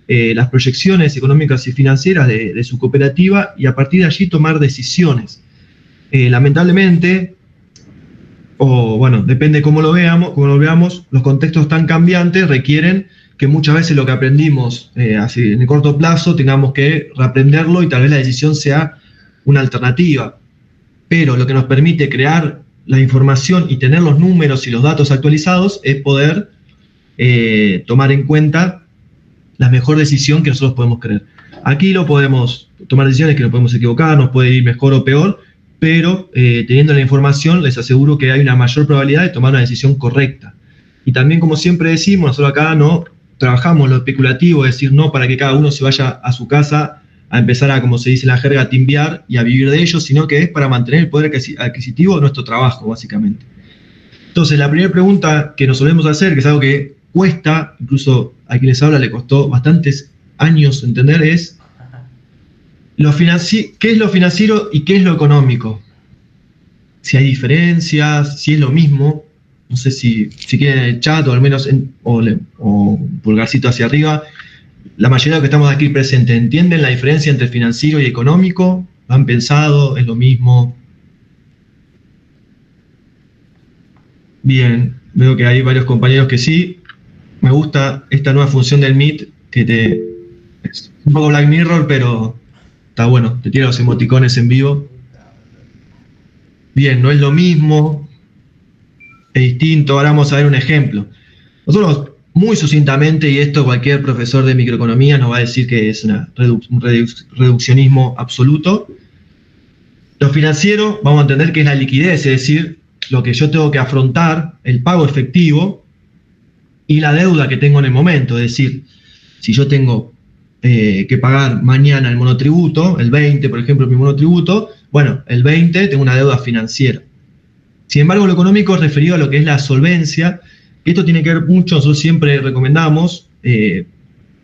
Speaker 3: las proyecciones económicas y financieras de su cooperativa y a partir de allí tomar decisiones. Lamentablemente, o bueno, depende cómo lo veamos, los contextos tan cambiantes requieren que muchas veces lo que aprendimos así en el corto plazo tengamos que reaprenderlo y tal vez la decisión sea una alternativa. Pero lo que nos permite crear la información y tener los números y los datos actualizados es poder tomar en cuenta la mejor decisión que nosotros podemos creer. Aquí lo podemos tomar decisiones que nos podemos equivocar, nos puede ir mejor o peor, pero teniendo la información les aseguro que hay una mayor probabilidad de tomar una decisión correcta. Y también, como siempre decimos, nosotros acá no trabajamos lo especulativo, es decir, no para que cada uno se vaya a su casa a empezar a, como se dice en la jerga, a timbiar y a vivir de ello, sino que es para mantener el poder adquisitivo de nuestro trabajo, básicamente. Entonces, la primera pregunta que nos solemos hacer, que es algo que cuesta, incluso a quien les habla le costó bastantes años entender, es ¿qué es lo financiero y qué es lo económico? Si hay diferencias, si es lo mismo. No sé si quieren en el chat o al menos o pulgarcito hacia arriba. La mayoría de los que estamos aquí presentes, ¿entienden la diferencia entre financiero y económico? ¿Lo han pensado? ¿Es lo mismo? Bien, veo que hay varios compañeros que sí. Me gusta esta nueva función del Meet, que es un poco Black Mirror, pero está bueno, te tira los emoticones en vivo. Bien, no es lo mismo, es distinto. Ahora vamos a ver un ejemplo. Nosotros, muy sucintamente, y esto cualquier profesor de microeconomía nos va a decir que es un reduccionismo absoluto. Lo financiero, vamos a entender que es la liquidez, es decir, lo que yo tengo que afrontar, el pago efectivo y la deuda que tengo en el momento. Es decir, si yo tengo que pagar mañana el monotributo, el 20, por ejemplo, mi monotributo, bueno, el 20 tengo una deuda financiera. Sin embargo, lo económico es referido a lo que es la solvencia, que esto tiene que ver mucho, nosotros siempre recomendamos, y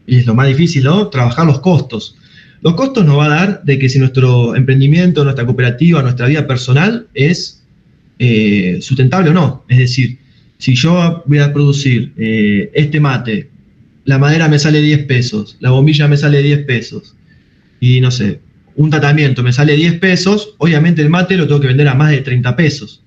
Speaker 3: es lo más difícil, ¿no?, trabajar los costos. Los costos nos va a dar de que si nuestro emprendimiento, nuestra cooperativa, nuestra vida personal es sustentable o no. Es decir, si yo voy a producir este mate, la madera me sale 10 pesos, la bombilla me sale 10 pesos, y no sé, un tratamiento me sale 10 pesos, obviamente el mate lo tengo que vender a más de 30 pesos.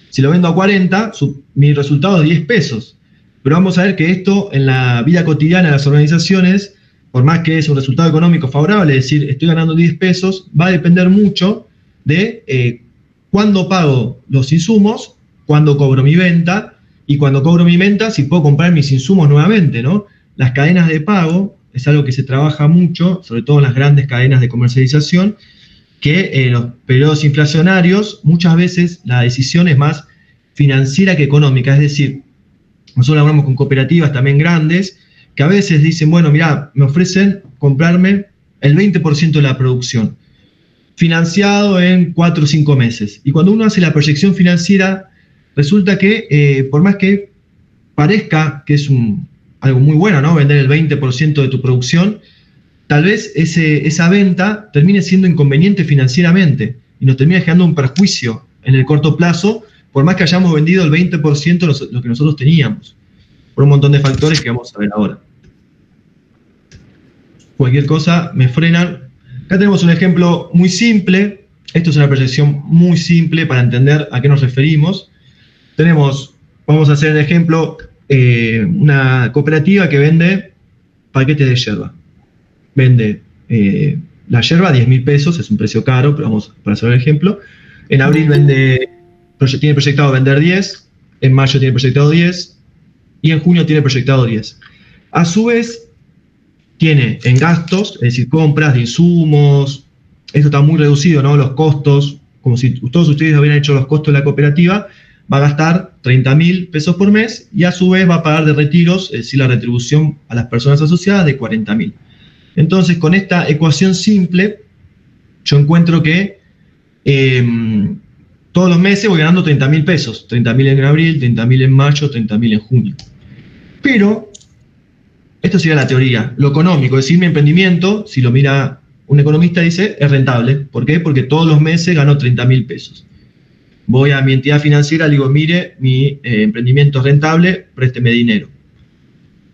Speaker 3: Si lo vendo a 40, mi resultado es 10 pesos. Pero vamos a ver que esto en la vida cotidiana de las organizaciones, por más que es un resultado económico favorable, es decir, estoy ganando 10 pesos, va a depender mucho de cuándo pago los insumos, cuándo cobro mi venta, y cuando cobro mi venta, si puedo comprar mis insumos nuevamente, ¿no? Las cadenas de pago es algo que se trabaja mucho, sobre todo en las grandes cadenas de comercialización, que en los periodos inflacionarios muchas veces la decisión es más financiera que económica. Es decir, nosotros laburamos con cooperativas también grandes, que a veces dicen, bueno, mirá, me ofrecen comprarme el 20% de la producción, financiado en 4 o 5 meses. Y cuando uno hace la proyección financiera, resulta que por más que parezca que es algo muy bueno, ¿no? Vender el 20% de tu producción, tal vez esa venta termine siendo inconveniente financieramente y nos termina generando un perjuicio en el corto plazo, por más que hayamos vendido el 20% de lo que nosotros teníamos, por un montón de factores que vamos a ver ahora. Cualquier cosa me frenan. Acá tenemos un ejemplo muy simple. Esto es una proyección muy simple para entender a qué nos referimos. Vamos a hacer el ejemplo, una cooperativa que vende paquetes de yerba. Vende la yerba a 10.000 pesos, es un precio caro, pero vamos para hacer el ejemplo. En abril tiene proyectado vender 10, en mayo tiene proyectado 10 y en junio tiene proyectado 10. A su vez, tiene en gastos, es decir, compras de insumos, esto está muy reducido, ¿no? Los costos, como si todos ustedes hubieran hecho los costos de la cooperativa, va a gastar 30.000 pesos por mes y a su vez va a pagar de retiros, es decir, la retribución a las personas asociadas de 40.000. Entonces, con esta ecuación simple, yo encuentro que todos los meses voy ganando 30.000 pesos, 30.000 en abril, 30.000 en mayo, 30.000 en junio. Pero esto sería la teoría. Lo económico, es decir, mi emprendimiento, si lo mira un economista, dice, es rentable. ¿Por qué? Porque todos los meses gano 30.000 pesos. Voy a mi entidad financiera, le digo, mire, mi emprendimiento es rentable, présteme dinero.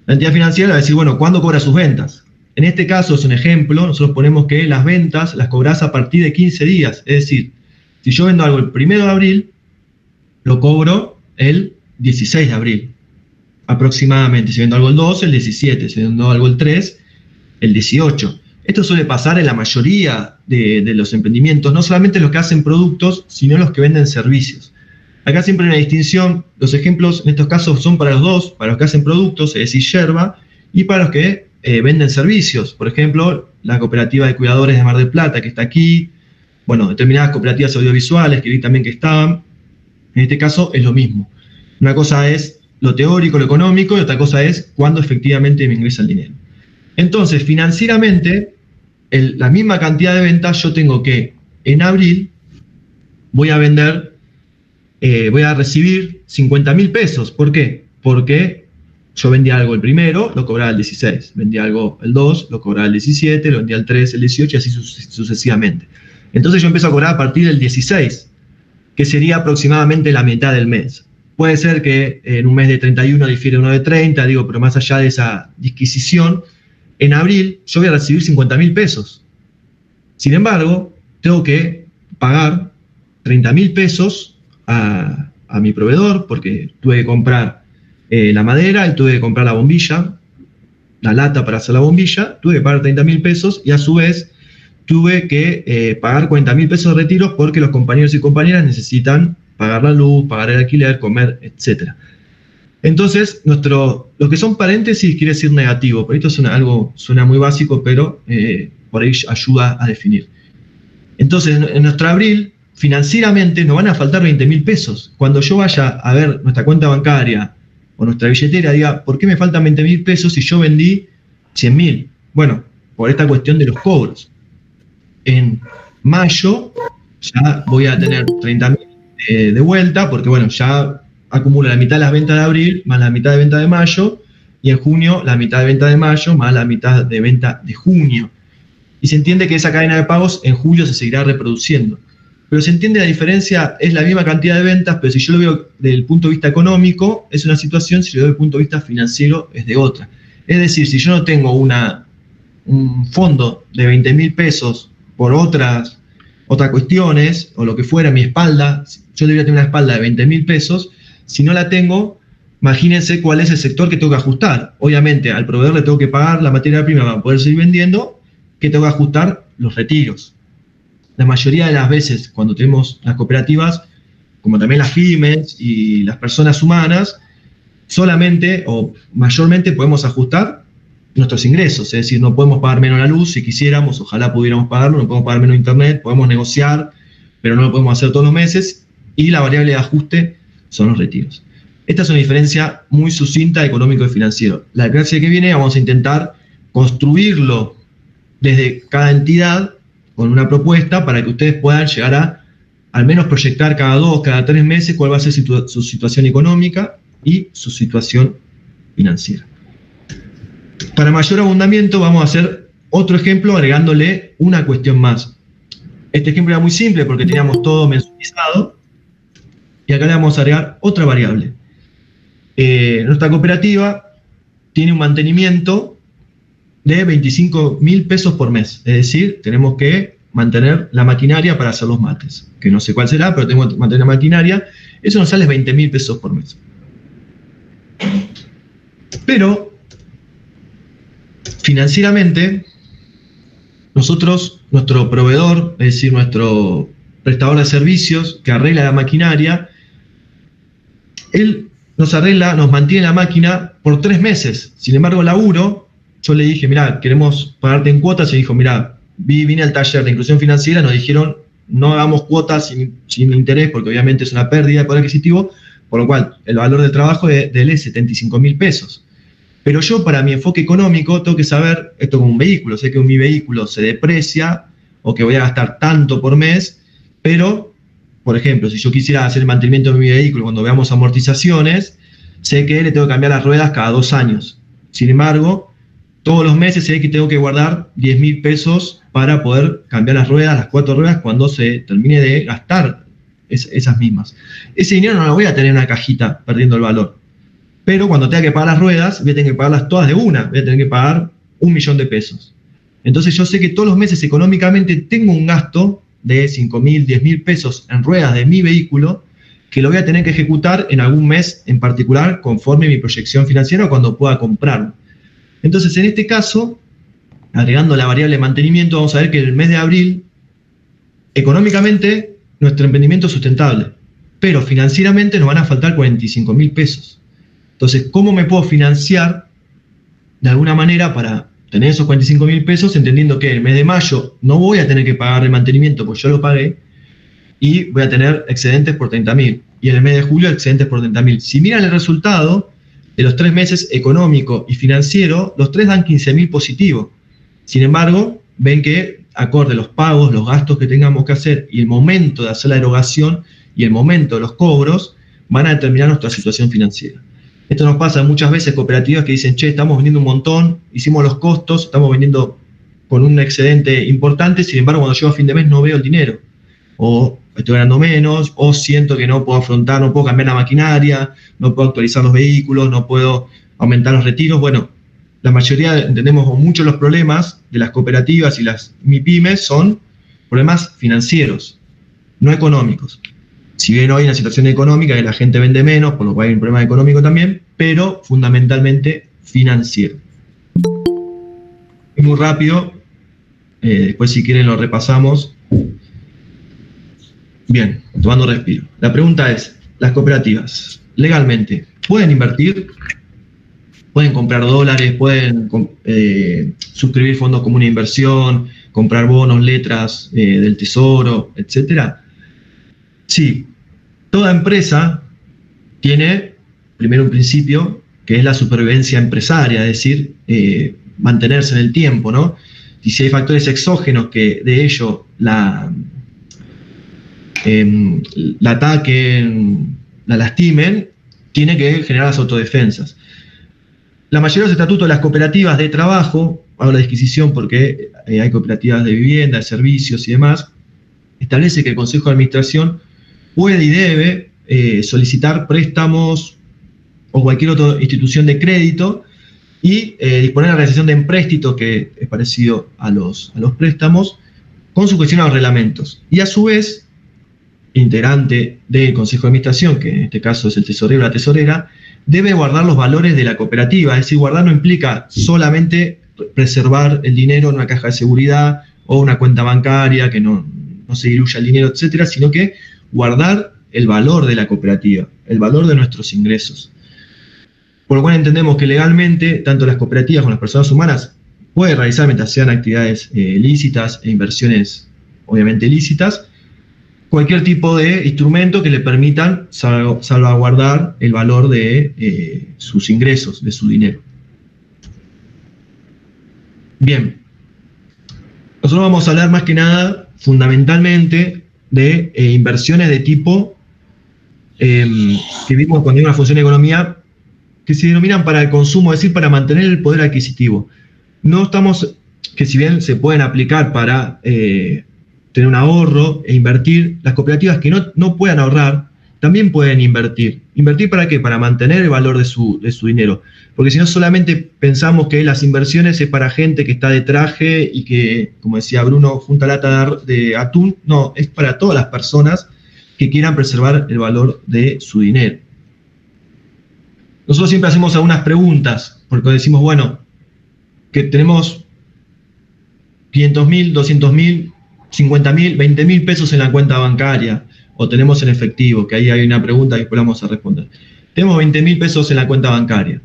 Speaker 3: La entidad financiera va a decir, bueno, ¿cuándo cobra sus ventas? En este caso es un ejemplo, nosotros ponemos que las ventas las cobras a partir de 15 días. Es decir, si yo vendo algo el 1 de abril, lo cobro el 16 de abril. Aproximadamente, si vendo algo el 2, el 17, si vendo algo el 3, el 18. Esto suele pasar en la mayoría de los emprendimientos, no solamente los que hacen productos, sino los que venden servicios. Acá siempre hay una distinción, los ejemplos en estos casos son para los dos, para los que hacen productos, es decir, yerba, y para los que venden servicios. Por ejemplo, la cooperativa de cuidadores de Mar del Plata, que está aquí, bueno, determinadas cooperativas audiovisuales que vi también que estaban. En este caso es lo mismo. Una cosa es lo teórico, lo económico, y otra cosa es cuándo efectivamente me ingresa el dinero. Entonces, financieramente, la misma cantidad de ventas, yo tengo que, en abril, voy a recibir 50.000 pesos. ¿Por qué? Porque yo vendía algo el 1, lo cobraba el 16. Vendía algo el 2, lo cobraba el 17, lo vendía el 3, el 18 y así sucesivamente. Entonces yo empiezo a cobrar a partir del 16, que sería aproximadamente la mitad del mes. Puede ser que en un mes de 31 difiere uno de 30, pero más allá de esa disquisición, en abril yo voy a recibir 50.000 pesos. Sin embargo, tengo que pagar 30.000 pesos a mi proveedor, porque tuve que comprar la madera, y tuve que comprar la bombilla, la lata para hacer la bombilla, tuve que pagar 30.000 pesos y a su vez tuve que pagar 40.000 pesos de retiros porque los compañeros y compañeras necesitan pagar la luz, pagar el alquiler, comer, etc. Entonces, lo que son paréntesis quiere decir negativo. Por esto suena muy básico, pero por ahí ayuda a definir. Entonces, en nuestro abril, financieramente nos van a faltar 20.000 pesos. Cuando yo vaya a ver nuestra cuenta bancaria o nuestra billetera, diga, ¿por qué me faltan 20.000 pesos si yo vendí 100.000? Bueno, por esta cuestión de los cobros. En mayo ya voy a tener 30.000 de vuelta, porque bueno, ya acumulo la mitad de las ventas de abril más la mitad de venta de mayo, y en junio la mitad de venta de mayo más la mitad de venta de junio. Y se entiende que esa cadena de pagos en julio se seguirá reproduciendo. Pero se entiende la diferencia, es la misma cantidad de ventas, pero si yo lo veo desde el punto de vista económico, es una situación, si lo veo desde el punto de vista financiero, es de otra. Es decir, si yo no tengo un fondo de 20.000 pesos por otras cuestiones, o lo que fuera, mi espalda, yo debería tener una espalda de 20.000 pesos, si no la tengo, imagínense cuál es el sector que tengo que ajustar. Obviamente, al proveedor le tengo que pagar la materia prima para poder seguir vendiendo, que tengo que ajustar los retiros. La mayoría de las veces, cuando tenemos las cooperativas, como también las pymes y las personas humanas, solamente o mayormente podemos ajustar nuestros ingresos, es decir, no podemos pagar menos la luz si quisiéramos, ojalá pudiéramos pagarlo, no podemos pagar menos internet, podemos negociar, pero no lo podemos hacer todos los meses, y la variable de ajuste son los retiros. Esta es una diferencia muy sucinta económico y financiero. La clase que viene vamos a intentar construirlo desde cada entidad con una propuesta para que ustedes puedan llegar a al menos proyectar cada 2, cada 3 meses cuál va a ser su situación económica y su situación financiera. Para mayor abundamiento vamos a hacer otro ejemplo agregándole una cuestión más. Este ejemplo era muy simple porque teníamos todo mensualizado y acá le vamos a agregar otra variable. Nuestra cooperativa tiene un mantenimiento de 25.000 pesos por mes, es decir, tenemos que mantener la maquinaria para hacer los mates, que no sé cuál será, pero tenemos que mantener la maquinaria, eso nos sale 20.000 pesos por mes. Pero, financieramente, nuestro proveedor, es decir, nuestro prestador de servicios que arregla la maquinaria, él nos mantiene la máquina por 3 meses. Sin embargo, laburo, yo le dije, mirá, queremos pagarte en cuotas, y dijo, mirá, vine al taller de inclusión financiera, nos dijeron, no hagamos cuotas sin interés, porque obviamente es una pérdida de poder adquisitivo, por lo cual el valor del trabajo de él es 75.000 pesos. Pero yo, para mi enfoque económico, tengo que saber, esto como un vehículo, sé que mi vehículo se deprecia, o que voy a gastar tanto por mes, pero, por ejemplo, si yo quisiera hacer el mantenimiento de mi vehículo cuando veamos amortizaciones, sé que le tengo que cambiar las ruedas cada 2 años. Sin embargo, todos los meses sé que tengo que guardar 10.000 pesos para poder cambiar las ruedas, las 4 ruedas, cuando se termine de gastar esas mismas. Ese dinero no lo voy a tener en una cajita perdiendo el valor. Pero cuando tenga que pagar las ruedas, voy a tener que pagarlas todas de una. Voy a tener que pagar 1.000.000 de pesos. Entonces yo sé que todos los meses económicamente tengo un gasto de 5.000, 10.000 pesos en ruedas de mi vehículo, que lo voy a tener que ejecutar en algún mes en particular, conforme mi proyección financiera o cuando pueda comprarlo. Entonces, en este caso, agregando la variable mantenimiento, vamos a ver que en el mes de abril, económicamente, nuestro emprendimiento es sustentable, pero financieramente nos van a faltar 45.000 pesos. Entonces, ¿cómo me puedo financiar de alguna manera para tener esos 45.000 pesos, entendiendo que el mes de mayo no voy a tener que pagar el mantenimiento, porque yo lo pagué, y voy a tener excedentes por 30.000, y en el mes de julio excedentes por 30.000. Si miran el resultado de los 3 meses económico y financiero, los 3 dan 15.000 positivo. Sin embargo, ven que acorde los pagos, los gastos que tengamos que hacer y el momento de hacer la erogación y el momento de los cobros van a determinar nuestra situación financiera. Esto nos pasa muchas veces cooperativas que dicen, che, estamos vendiendo un montón, hicimos los costos, estamos vendiendo con un excedente importante, sin embargo, cuando llego a fin de mes no veo el dinero. O estoy ganando menos, o siento que no puedo afrontar, no puedo cambiar la maquinaria, no puedo actualizar los vehículos, no puedo aumentar los retiros. Bueno, la mayoría, entendemos, o muchos de los problemas de las cooperativas y las MIPYMES son problemas financieros, no económicos. Si bien hoy hay una situación económica que la gente vende menos, por lo cual hay un problema económico también, pero fundamentalmente financiero. Muy rápido, después si quieren lo repasamos. Bien, tomando respiro. La pregunta es, ¿las cooperativas legalmente pueden invertir? ¿Pueden comprar dólares? ¿Pueden suscribir fondos comunes de inversión? ¿Comprar bonos, letras del tesoro, etcétera? Sí, toda empresa tiene primero un principio que es la supervivencia empresaria, es decir, mantenerse en el tiempo, ¿no? Y si hay factores exógenos que de ello la ataquen, la lastimen, tiene que generar las autodefensas. La mayoría de los estatutos de las cooperativas de trabajo, hablo de adquisición porque hay cooperativas de vivienda, de servicios y demás, establece que el Consejo de Administración puede y debe solicitar préstamos o cualquier otra institución de crédito y disponer de la realización de empréstitos, que es parecido a los préstamos, con sujeción a los reglamentos. Y a su vez, integrante del Consejo de Administración, que en este caso es el tesorero o la tesorera, debe guardar los valores de la cooperativa. Es decir, guardar no implica solamente preservar el dinero en una caja de seguridad o una cuenta bancaria, que no se diluya el dinero, etcétera, sino que guardar el valor de la cooperativa, el valor de nuestros ingresos. Por lo cual entendemos que legalmente, tanto las cooperativas como las personas humanas pueden realizar, mientras sean actividades lícitas e inversiones obviamente lícitas, cualquier tipo de instrumento que le permitan salvaguardar el valor de sus ingresos, de su dinero. Bien, nosotros vamos a hablar más que nada, fundamentalmente, de inversiones de tipo que vimos cuando hay una función de economía que se denominan para el consumo, es decir, para mantener el poder adquisitivo. No estamos, que si bien se pueden aplicar para tener un ahorro e invertir, las cooperativas que no puedan ahorrar también pueden invertir. ¿Invertir para qué? Para mantener el valor de su dinero. Porque si no, solamente pensamos que las inversiones es para gente que está de traje y que, como decía Bruno, junta lata de atún. No, es para todas las personas que quieran preservar el valor de su dinero. Nosotros siempre hacemos algunas preguntas, porque decimos, bueno, que tenemos 500.000, 200.000, 50.000, 20.000 pesos en la cuenta bancaria, o tenemos en efectivo, que ahí hay una pregunta que después vamos a responder. Tenemos 20.000 pesos en la cuenta bancaria.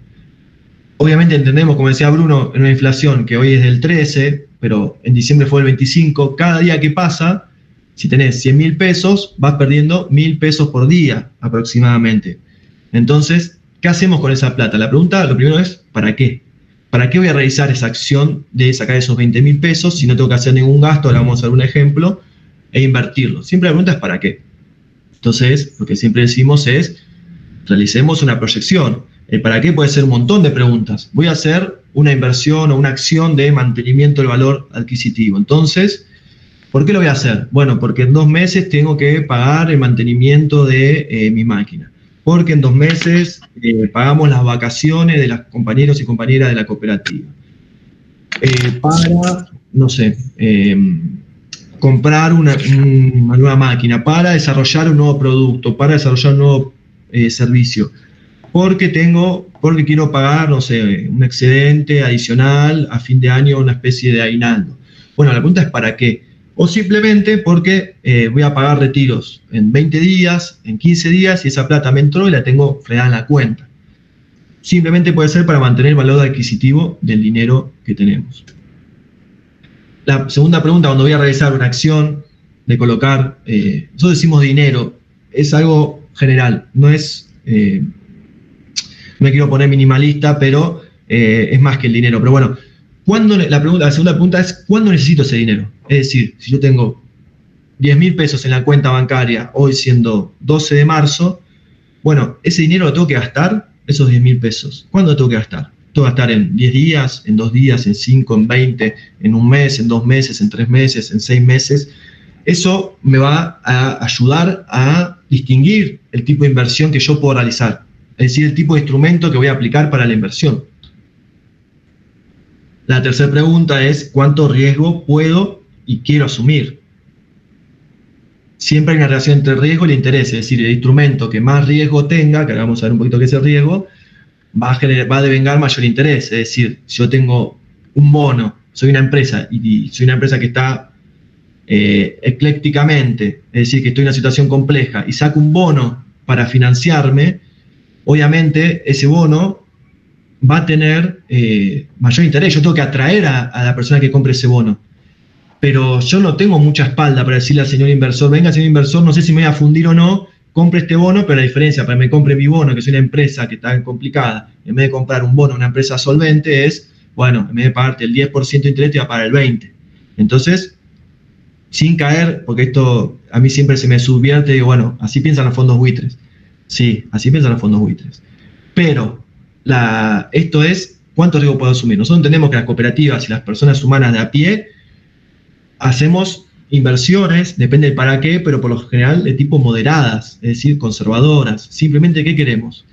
Speaker 3: Obviamente entendemos, como decía Bruno, en una inflación que hoy es del 13, pero en diciembre fue el 25, cada día que pasa, si tenés 100.000 pesos, vas perdiendo 1.000 pesos por día aproximadamente. Entonces, ¿qué hacemos con esa plata? La pregunta, lo primero es, ¿para qué? ¿Para qué voy a realizar esa acción de sacar esos 20.000 pesos si no tengo que hacer ningún gasto? Ahora vamos a ver un ejemplo, e invertirlo. Siempre la pregunta es ¿para qué? Entonces, lo que siempre decimos es, realicemos una proyección. El para qué puede ser un montón de preguntas. Voy a hacer una inversión o una acción de mantenimiento del valor adquisitivo. Entonces, ¿por qué lo voy a hacer? Bueno, porque en 2 meses tengo que pagar el mantenimiento de mi máquina. Porque en 2 meses pagamos las vacaciones de los compañeros y compañeras de la cooperativa. Para, no sé, comprar una nueva máquina, para desarrollar un nuevo producto, para desarrollar un nuevo servicio. Porque quiero pagar, no sé, un excedente adicional a fin de año, una especie de aguinaldo. Bueno, la pregunta es ¿para qué? O simplemente porque voy a pagar retiros en 20 días, en 15 días, y esa plata me entró y la tengo frenada en la cuenta. Simplemente puede ser para mantener el valor adquisitivo del dinero que tenemos. La segunda pregunta, cuando voy a realizar una acción de colocar, nosotros decimos dinero, es algo general, no es, no me quiero poner minimalista, pero es más que el dinero. Pero bueno, la segunda pregunta es, ¿cuándo necesito ese dinero? Es decir, si yo tengo 10.000 pesos en la cuenta bancaria, hoy siendo 12 de marzo, bueno, ese dinero lo tengo que gastar, esos 10.000 pesos. ¿Cuándo lo tengo que gastar? Tengo que gastar en 10 días, en 2 días, en 5, en 20, en 1 mes, en 2 meses, en 3 meses, en 6 meses. Eso me va a ayudar a distinguir el tipo de inversión que yo puedo realizar. Es decir, el tipo de instrumento que voy a aplicar para la inversión. La tercera pregunta es, ¿cuánto riesgo puedo y quiero asumir? Siempre hay una relación entre el riesgo y el interés, es decir, el instrumento que más riesgo tenga, que ahora vamos a ver un poquito qué es el riesgo, va a devengar mayor interés. Es decir, si yo tengo un bono, soy una empresa y soy una empresa que está eclécticamente, es decir, que estoy en una situación compleja y saco un bono para financiarme, obviamente ese bono va a tener mayor interés. Yo tengo que atraer a la persona que compre ese bono. Pero yo no tengo mucha espalda para decirle al señor inversor, venga señor inversor, no sé si me voy a fundir o no, compre este bono, pero la diferencia para que me compre mi bono, que es una empresa que está complicada, en vez de comprar un bono a una empresa solvente, es, bueno, en vez de pagarte el 10% de interés, te va a pagar el 20%. Entonces, sin caer, porque esto a mí siempre se me subvierte, digo, bueno, así piensan los fondos buitres. Sí, así piensan los fondos buitres. Pero esto es, ¿cuánto riesgo puedo asumir? Nosotros entendemos que las cooperativas y las personas humanas de a pie hacemos inversiones, depende del para qué, pero por lo general de tipo moderadas, es decir, conservadoras. Simplemente, ¿qué queremos?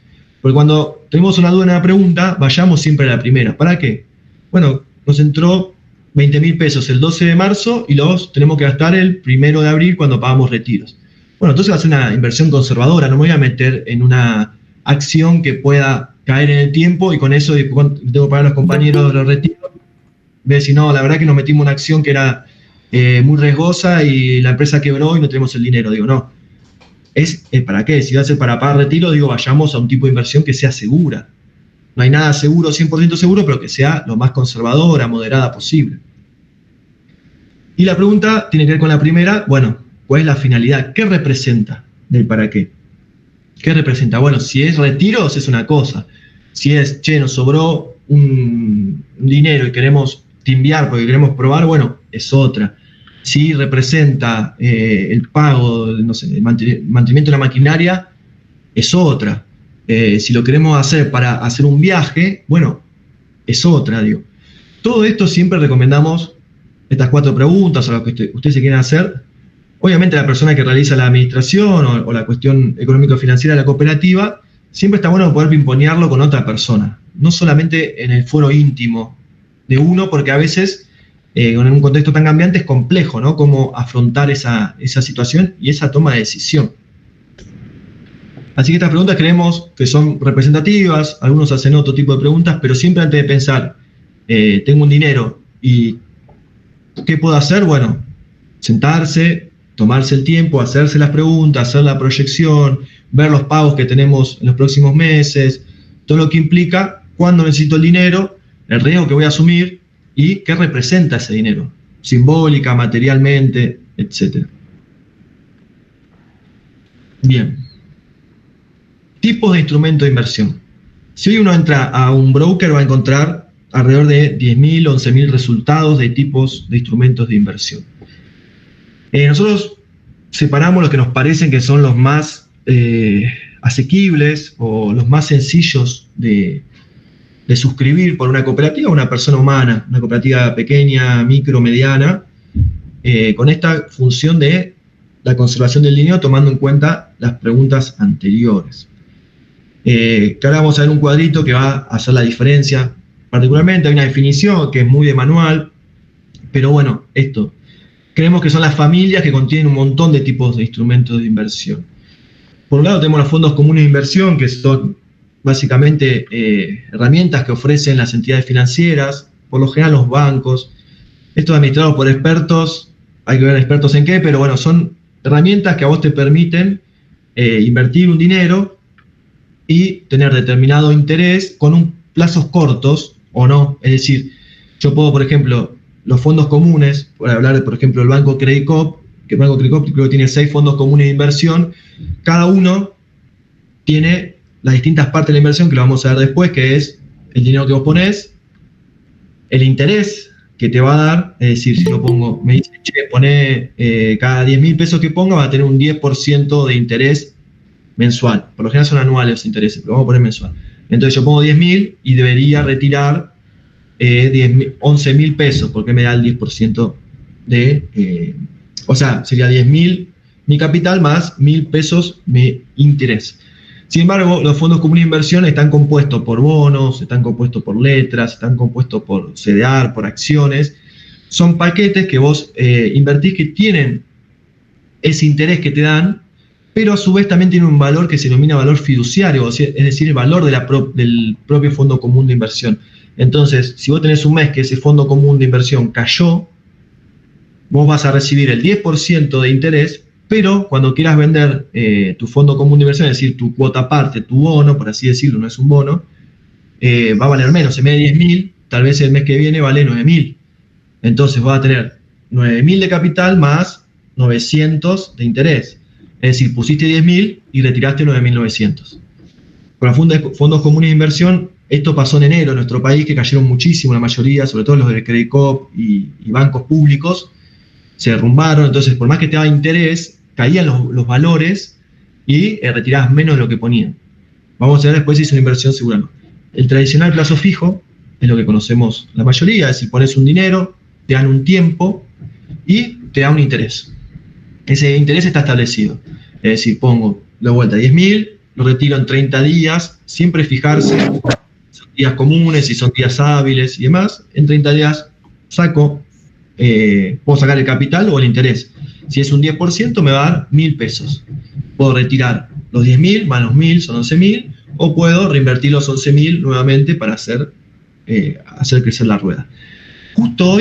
Speaker 3: Porque cuando tenemos una duda en una pregunta, vayamos siempre a la primera. ¿Para qué? Bueno, nos entró 20.000 pesos el 12 de marzo y los tenemos que gastar el 1 de abril cuando pagamos retiros. Bueno, entonces va a ser una inversión conservadora, no me voy a meter en una acción que pueda caer en el tiempo y con eso tengo que pagar a los compañeros de los retiros. Voy a decir, no, la verdad que nos metimos en una acción que era muy riesgosa y la empresa quebró y no tenemos el dinero. Digo, no. ¿Es para qué? Si va a ser para pagar retiro, digo, vayamos a un tipo de inversión que sea segura. No hay nada seguro, 100% seguro, pero que sea lo más conservadora, moderada posible. Y la pregunta tiene que ver con la primera. Bueno, ¿Cuál es la finalidad? ¿Qué representa del para qué? ¿Qué representa? Bueno, si es retiros es una cosa. Si es, nos sobró un dinero y queremos timbiar porque queremos probar, bueno, es otra. Si representa el pago, no sé, el mantenimiento de la maquinaria, es otra. Si lo queremos hacer para hacer un viaje, bueno, es otra, digo. Todo esto siempre recomendamos estas 4 preguntas a las que ustedes se quieren hacer. Obviamente la persona que realiza la administración o la cuestión económico-financiera de la cooperativa, siempre está bueno poder pimponearlo con otra persona, no solamente en el foro íntimo de uno, porque a veces en un contexto tan cambiante es complejo, ¿no? Cómo afrontar esa situación y esa toma de decisión. Así que estas preguntas creemos que son representativas, algunos hacen otro tipo de preguntas, pero siempre antes de pensar, tengo un dinero y ¿qué puedo hacer? Bueno, sentarse, tomarse el tiempo, hacerse las preguntas, hacer la proyección, ver los pagos que tenemos en los próximos meses, todo lo que implica cuándo necesito el dinero, el riesgo que voy a asumir y qué representa ese dinero, simbólica, materialmente, etc. Bien. Tipos de instrumentos de inversión. Si hoy uno entra a un broker va a encontrar alrededor de 10.000, 11.000 resultados de tipos de instrumentos de inversión. Nosotros separamos los que nos parecen que son los más asequibles o los más sencillos de suscribir por una cooperativa o una persona humana, una cooperativa pequeña, micro, mediana, con esta función de la conservación del dinero tomando en cuenta las preguntas anteriores. Que ahora vamos a ver un cuadrito que va a hacer la diferencia. Particularmente hay una definición que es muy de manual, pero bueno, esto. Creemos que son las familias que contienen un montón de tipos de instrumentos de inversión. Por un lado tenemos los fondos comunes de inversión, que son básicamente herramientas que ofrecen las entidades financieras, por lo general los bancos. Estos administrados por expertos, hay que ver expertos en qué, pero bueno, son herramientas que a vos te permiten invertir un dinero y tener determinado interés con plazos cortos o no. Es decir, yo puedo, por ejemplo, los fondos comunes, por hablar de, por ejemplo, el Banco Credit Coop, que el Banco Credit Coop creo que tiene 6 fondos comunes de inversión, cada uno tiene las distintas partes de la inversión que lo vamos a ver después, que es el dinero que vos ponés, el interés que te va a dar, es decir, si yo pongo, me dice, che, poné cada 10.000 pesos que ponga va a tener un 10% de interés mensual. Por lo general son anuales los intereses, pero vamos a poner mensual. Entonces yo pongo 10.000 y debería retirar 11.000 pesos, porque me da el 10% de, o sea, sería 10.000 mi capital más 1.000 pesos mi interés. Sin embargo, los fondos comunes de inversión están compuestos por bonos, están compuestos por letras, están compuestos por CDR, por acciones. Son paquetes que vos invertís que tienen ese interés que te dan, pero a su vez también tienen un valor que se denomina valor fiduciario, es decir, el valor del propio fondo común de inversión. Entonces, si vos tenés un mes que ese fondo común de inversión cayó, vos vas a recibir el 10% de interés, pero cuando quieras vender tu fondo común de inversión, es decir, tu cuota aparte, tu bono, por así decirlo, no es un bono, va a valer menos. En vez de 10.000, tal vez el mes que viene vale 9.000. Entonces vas a tener 9.000 de capital más 900 de interés. Es decir, pusiste 10.000 y retiraste 9.900. Con los fondos comunes de inversión, esto pasó en enero en nuestro país, que cayeron muchísimo la mayoría, sobre todo los de Credit Coop y bancos públicos, se derrumbaron. Entonces, por más que te daba interés, caían los valores y retirabas menos de lo que ponían. Vamos a ver después si es una inversión segura o no. El tradicional plazo fijo es lo que conocemos la mayoría, es decir, pones un dinero, te dan un tiempo y te da un interés. Ese interés está establecido. Es decir, pongo de vuelta 10.000, lo retiro en 30 días, siempre fijarse, son días comunes, si son días hábiles y demás, en 30 días saco, puedo sacar el capital o el interés. Si es un 10% me va a dar 1.000 pesos. Puedo retirar los 10.000 más los 1.000, son 11.000, o puedo reinvertir los 11.000 nuevamente para hacer crecer la rueda. Justo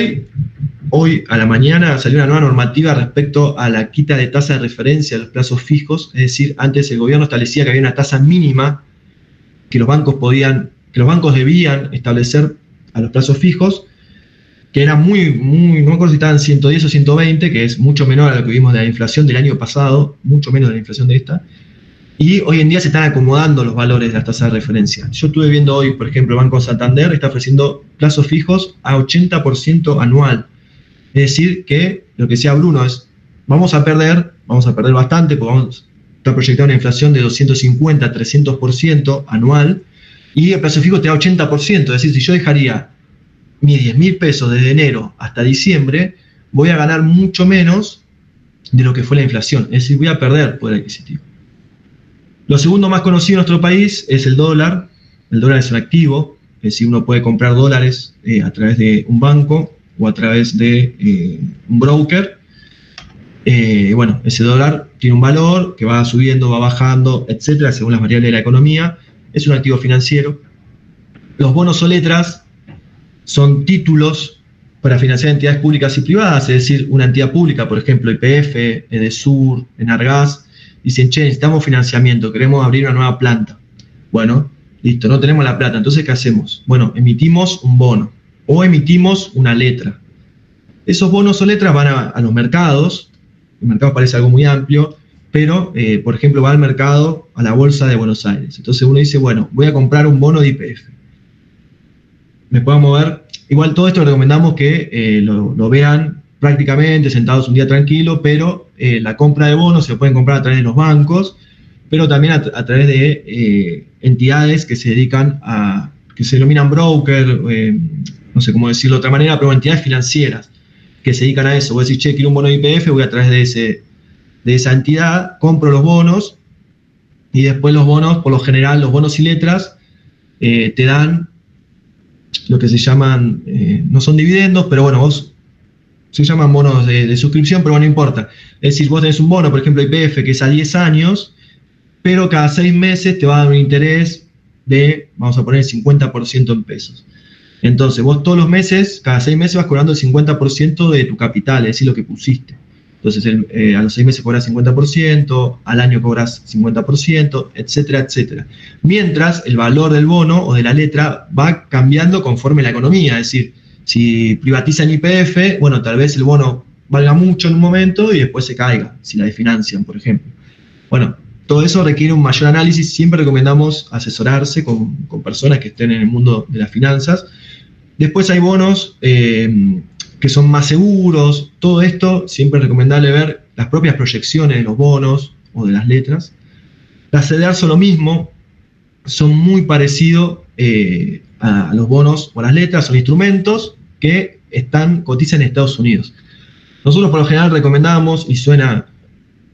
Speaker 3: hoy a la mañana salió una nueva normativa respecto a la quita de tasa de referencia a los plazos fijos, es decir, antes el gobierno establecía que había una tasa mínima que los bancos debían establecer a los plazos fijos, que era no me acuerdo si estaban 110 o 120, que es mucho menor a lo que vimos de la inflación del año pasado, mucho menos de la inflación de esta, y hoy en día se están acomodando los valores de las tasas de referencia. Yo estuve viendo hoy, por ejemplo, el Banco Santander está ofreciendo plazos fijos a 80% anual. Es decir, que lo que decía Bruno es, vamos a perder bastante, porque está proyectada una inflación de 250, 300% anual, y el plazo fijo te da 80%. Es decir, si yo dejaría mis 10.000 pesos desde enero hasta diciembre, voy a ganar mucho menos de lo que fue la inflación. Es decir, voy a perder poder adquisitivo. Lo segundo más conocido en nuestro país es el dólar. El dólar es un activo, es decir, uno puede comprar dólares a través de un banco o a través de un broker. Bueno, ese dólar tiene un valor que va subiendo, va bajando, etcétera, según las variables de la economía. Es un activo financiero. Los bonos o letras son títulos para financiar entidades públicas y privadas, es decir, una entidad pública, por ejemplo, YPF, Edesur, Enargas, dicen, che, necesitamos financiamiento, queremos abrir una nueva planta. Bueno, listo, no tenemos la plata, entonces ¿qué hacemos? Bueno, emitimos un bono o emitimos una letra. Esos bonos o letras van a los mercados. El mercado parece algo muy amplio, pero, por ejemplo, va al mercado, a la bolsa de Buenos Aires. Entonces uno dice, bueno, voy a comprar un bono de YPF. Me puedo mover. Igual todo esto recomendamos que lo vean prácticamente, sentados un día tranquilo, pero la compra de bonos se pueden comprar a través de los bancos, pero también a través de entidades que se dedican a, que se denominan broker, no sé cómo decirlo de otra manera, pero entidades financieras que se dedican a eso. Voy a decir, che, quiero un bono de YPF, voy a través de esa entidad, compro los bonos, y después los bonos, por lo general, los bonos y letras, te dan lo que se llaman, no son dividendos, pero bueno, se llaman bonos de suscripción, pero bueno, no importa. Es decir, vos tenés un bono, por ejemplo, YPF, que es a 10 años, pero cada 6 meses te va a dar un interés de, vamos a poner, el 50% en pesos. Entonces, vos todos los meses, cada 6 meses vas cobrando el 50% de tu capital, es decir, lo que pusiste. Entonces, a los 6 meses cobras 50%, al año cobras 50%, etcétera, etcétera. Mientras el valor del bono o de la letra va cambiando conforme la economía. Es decir, si privatizan YPF, bueno, tal vez el bono valga mucho en un momento y después se caiga, si la desfinancian, por ejemplo. Bueno, todo eso requiere un mayor análisis. Siempre recomendamos asesorarse con personas que estén en el mundo de las finanzas. Después hay bonos que son más seguros. Todo esto siempre es recomendable ver las propias proyecciones de los bonos o de las letras. Las CDR son lo mismo, son muy parecidos a los bonos o las letras, son instrumentos que cotizan en Estados Unidos. Nosotros por lo general recomendamos, y suena,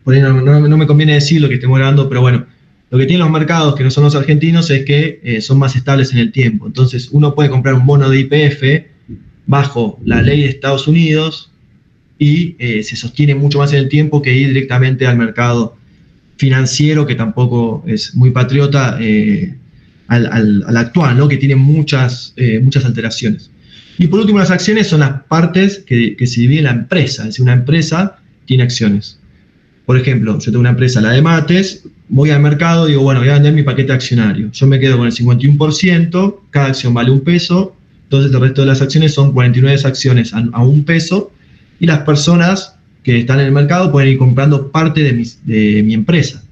Speaker 3: por ahí no me conviene decir lo que estemos grabando, pero bueno, lo que tienen los mercados que no son los argentinos es que son más estables en el tiempo. Entonces uno puede comprar un bono de YPF bajo la ley de Estados Unidos y se sostiene mucho más en el tiempo que ir directamente al mercado financiero, que tampoco es muy patriota al actual, ¿no? Que tiene muchas alteraciones. Y por último, las acciones son las partes que se divide la empresa. Es decir, una empresa tiene acciones. Por ejemplo, yo tengo una empresa, la de mates, voy al mercado y digo, bueno, voy a vender mi paquete accionario. Yo me quedo con el 51%, cada acción vale $1, entonces el resto de las acciones son 49 acciones a $1, y las personas que están en el mercado pueden ir comprando parte de mi empresa.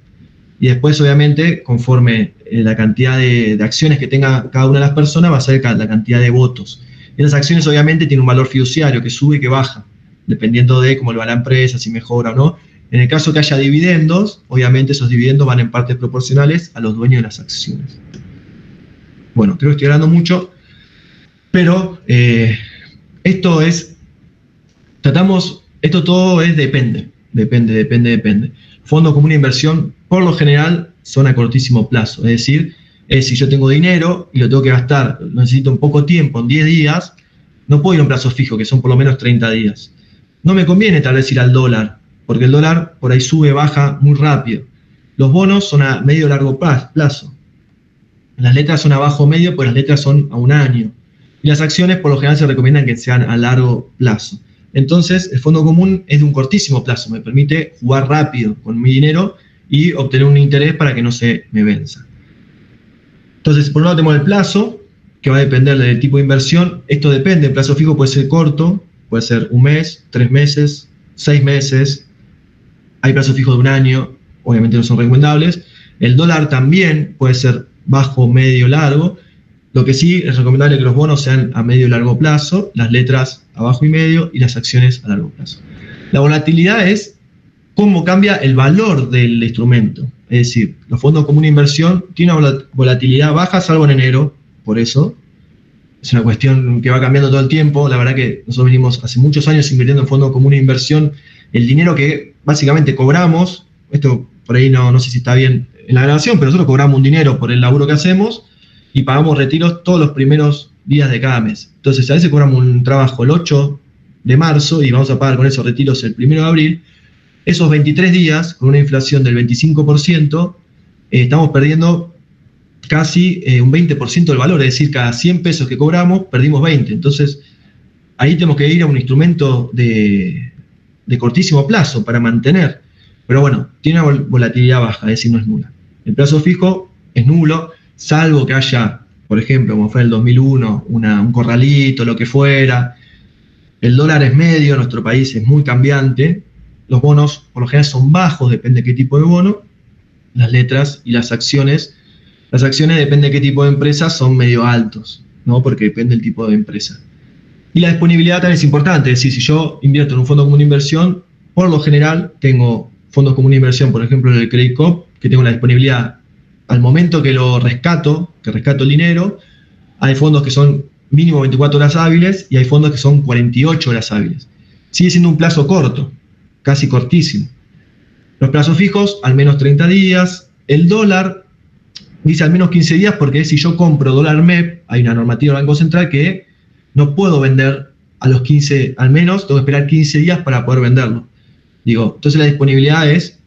Speaker 3: Y después, obviamente, conforme la cantidad de acciones que tenga cada una de las personas, va a ser la cantidad de votos. Esas acciones, obviamente, tienen un valor fiduciario que sube y que baja, dependiendo de cómo le va la empresa, si mejora o no. En el caso que haya dividendos, obviamente esos dividendos van en partes proporcionales a los dueños de las acciones. Bueno, creo que estoy hablando mucho, pero esto todo depende. Fondos comunes de inversión, por lo general, son a cortísimo plazo. Es decir, si yo tengo dinero y lo tengo que gastar, lo necesito en poco tiempo, en 10 días, no puedo ir a un plazo fijo, que son por lo menos 30 días. No me conviene tal vez ir al dólar, porque el dólar por ahí sube, baja muy rápido. Los bonos son a medio largo plazo. Las letras son a bajo medio, pues las letras son a un año. Y las acciones por lo general se recomiendan que sean a largo plazo. Entonces, el fondo común es de un cortísimo plazo, me permite jugar rápido con mi dinero y obtener un interés para que no se me venza. Entonces, por un lado tenemos el plazo, que va a depender del tipo de inversión. Esto depende, el plazo fijo puede ser corto, puede ser 1 mes, 3 meses, 6 meses, hay plazos fijos de 1 año, obviamente no son recomendables. El dólar también puede ser bajo, medio, largo. Lo que sí es recomendable que los bonos sean a medio y largo plazo, las letras a bajo y medio y las acciones a largo plazo. La volatilidad es cómo cambia el valor del instrumento. Es decir, los fondos comunes de inversión tienen una volatilidad baja, salvo en enero, por eso. Es una cuestión que va cambiando todo el tiempo. La verdad que nosotros venimos hace muchos años invirtiendo en fondos comunes de inversión. El dinero que básicamente cobramos, esto por ahí no sé si está bien en la grabación, pero nosotros cobramos un dinero por el laburo que hacemos y pagamos retiros todos los primeros días de cada mes. Entonces, a veces cobramos un trabajo el 8 de marzo y vamos a pagar con esos retiros el 1 de abril. Esos 23 días, con una inflación del 25%, estamos perdiendo casi un 20% del valor, es decir, cada 100 pesos que cobramos, perdimos 20. Entonces, ahí tenemos que ir a un instrumento de cortísimo plazo para mantener. Pero bueno, tiene una volatilidad baja, es decir, no es nula. El plazo fijo es nulo, salvo que haya, por ejemplo, como fue en el 2001, un corralito, lo que fuera. El dólar es medio, nuestro país es muy cambiante. Los bonos, por lo general, son bajos, depende de qué tipo de bono. Las letras y las acciones. Las acciones, depende de qué tipo de empresa, son medio altos, ¿no? Porque depende del tipo de empresa. Y la disponibilidad también es importante. Es decir, si yo invierto en un fondo común de inversión, por lo general tengo fondos comunes de inversión, por ejemplo, en el Credit Coop, que tengo la disponibilidad al momento que lo rescato, el dinero. Hay fondos que son mínimo 24 horas hábiles y hay fondos que son 48 horas hábiles. Sigue siendo un plazo corto, casi cortísimo. Los plazos fijos, al menos 30 días. El dólar dice al menos 15 días porque si yo compro dólar MEP, hay una normativa del Banco Central que no puedo vender a los 15, al menos tengo que esperar 15 días para poder venderlo. Entonces la disponibilidad es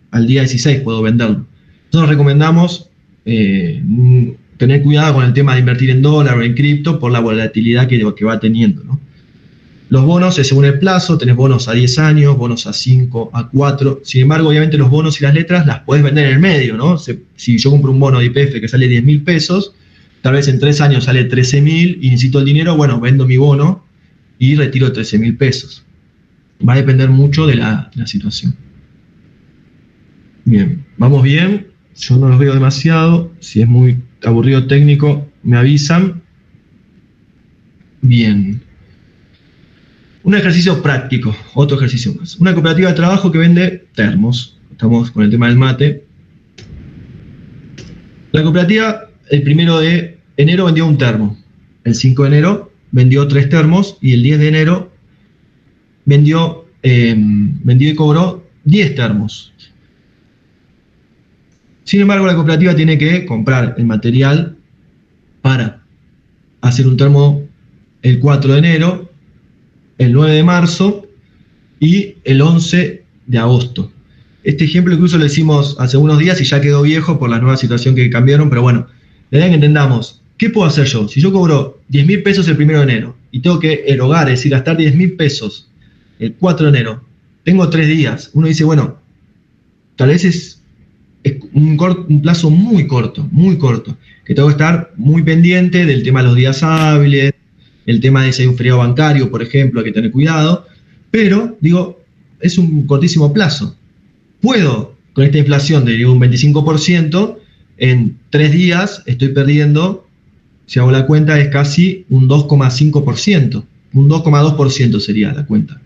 Speaker 3: al día 16 puedo venderlo. Nosotros recomendamos tener cuidado con el tema de invertir en dólar o en cripto por la volatilidad que va teniendo, ¿no? Los bonos es según el plazo, tenés bonos a 10 años, bonos a 5, a 4. Sin embargo, obviamente los bonos y las letras las podés vender en el medio, ¿no? Si yo compro un bono de YPF que sale 10.000 pesos, tal vez en 3 años sale 13.000 y necesito el dinero, bueno, vendo mi bono y retiro 13.000 pesos. Va a depender mucho de la situación. Bien, vamos bien. Yo no los veo demasiado. Si es muy aburrido técnico, me avisan. Bien. Un ejercicio práctico, otro ejercicio más. Una cooperativa de trabajo que vende termos. Estamos con el tema del mate. La cooperativa, el 1 de enero vendió un termo. El 5 de enero vendió 3 termos y el 10 de enero vendió y cobró 10 termos. Sin embargo, la cooperativa tiene que comprar el material para hacer un termo el 4 de enero, el 9 de marzo y el 11 de agosto. Este ejemplo incluso lo hicimos hace unos días y ya quedó viejo por la nueva situación que cambiaron, pero bueno, la idea es que entendamos, ¿qué puedo hacer yo? Si yo cobro 10.000 pesos el 1 de enero y tengo que erogar, es decir, gastar 10.000 pesos el 4 de enero, tengo 3 días. Uno dice, bueno, tal vez es un plazo muy corto, que tengo que estar muy pendiente del tema de los días hábiles, el tema de si hay un feriado bancario, por ejemplo, hay que tener cuidado, pero, es un cortísimo plazo. Puedo, con esta inflación de un 25%, en 3 días estoy perdiendo, si hago la cuenta, es casi un 2,5%, un 2,2% sería la cuenta.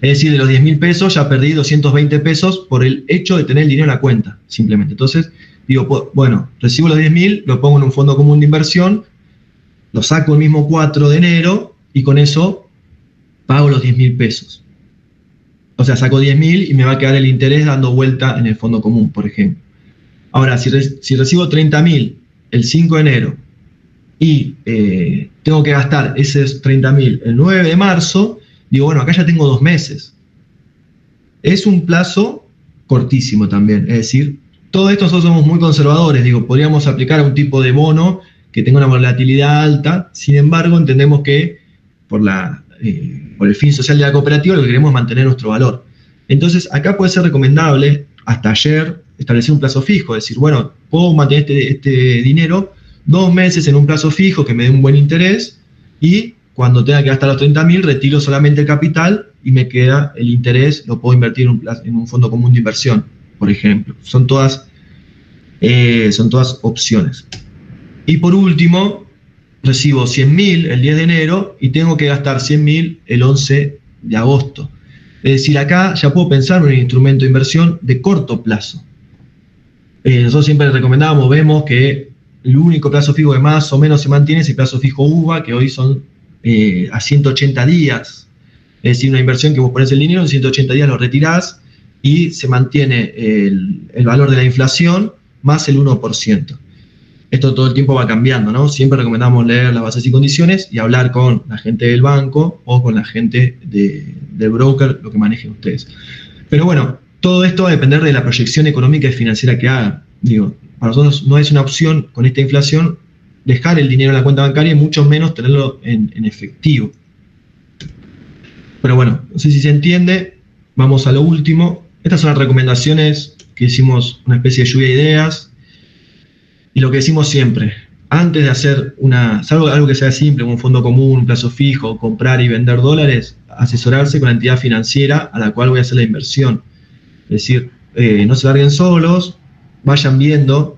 Speaker 3: Es decir, de los 10.000 pesos ya perdí 220 pesos por el hecho de tener el dinero en la cuenta, simplemente. Entonces, bueno, recibo los 10.000, lo pongo en un fondo común de inversión, lo saco el mismo 4 de enero y con eso pago los 10.000 pesos. O sea, saco 10.000 y me va a quedar el interés dando vuelta en el fondo común, por ejemplo. Ahora, si recibo 30.000 el 5 de enero y tengo que gastar esos 30.000 el 9 de marzo, bueno, acá ya tengo 2 meses. Es un plazo cortísimo también. Es decir, todo esto nosotros somos muy conservadores. Podríamos aplicar a un tipo de bono que tenga una volatilidad alta. Sin embargo, entendemos que por el fin social de la cooperativa lo que queremos es mantener nuestro valor. Entonces, acá puede ser recomendable, hasta ayer, establecer un plazo fijo. Es decir, bueno, puedo mantener este dinero 2 meses en un plazo fijo que me dé un buen interés, y cuando tenga que gastar los 30.000 retiro solamente el capital y me queda el interés, lo puedo invertir en un fondo común de inversión, por ejemplo. Son todas opciones. Y por último, recibo 100.000 el 10 de enero y tengo que gastar 100.000 el 11 de agosto. Es decir, acá ya puedo pensar en un instrumento de inversión de corto plazo. Nosotros siempre vemos que el único plazo fijo que más o menos se mantiene es el plazo fijo UVA, que hoy son a 180 días. Es decir, una inversión que vos pones el dinero, en 180 días lo retirás y se mantiene el valor de la inflación más el 1%. Esto todo el tiempo va cambiando, ¿no? Siempre recomendamos leer las bases y condiciones y hablar con la gente del banco o con la gente del broker, lo que manejen ustedes. Pero bueno, todo esto va a depender de la proyección económica y financiera que hagan. Digo, para nosotros no es una opción con esta inflación dejar el dinero en la cuenta bancaria y mucho menos tenerlo en efectivo. Pero bueno, no sé si se entiende. Vamos a lo último. Estas son las recomendaciones que hicimos, una especie de lluvia de ideas. Y lo que decimos siempre, antes de hacer salvo algo que sea simple, como un fondo común, un plazo fijo, comprar y vender dólares, asesorarse con la entidad financiera a la cual voy a hacer la inversión. Es decir, no se larguen solos, vayan viendo,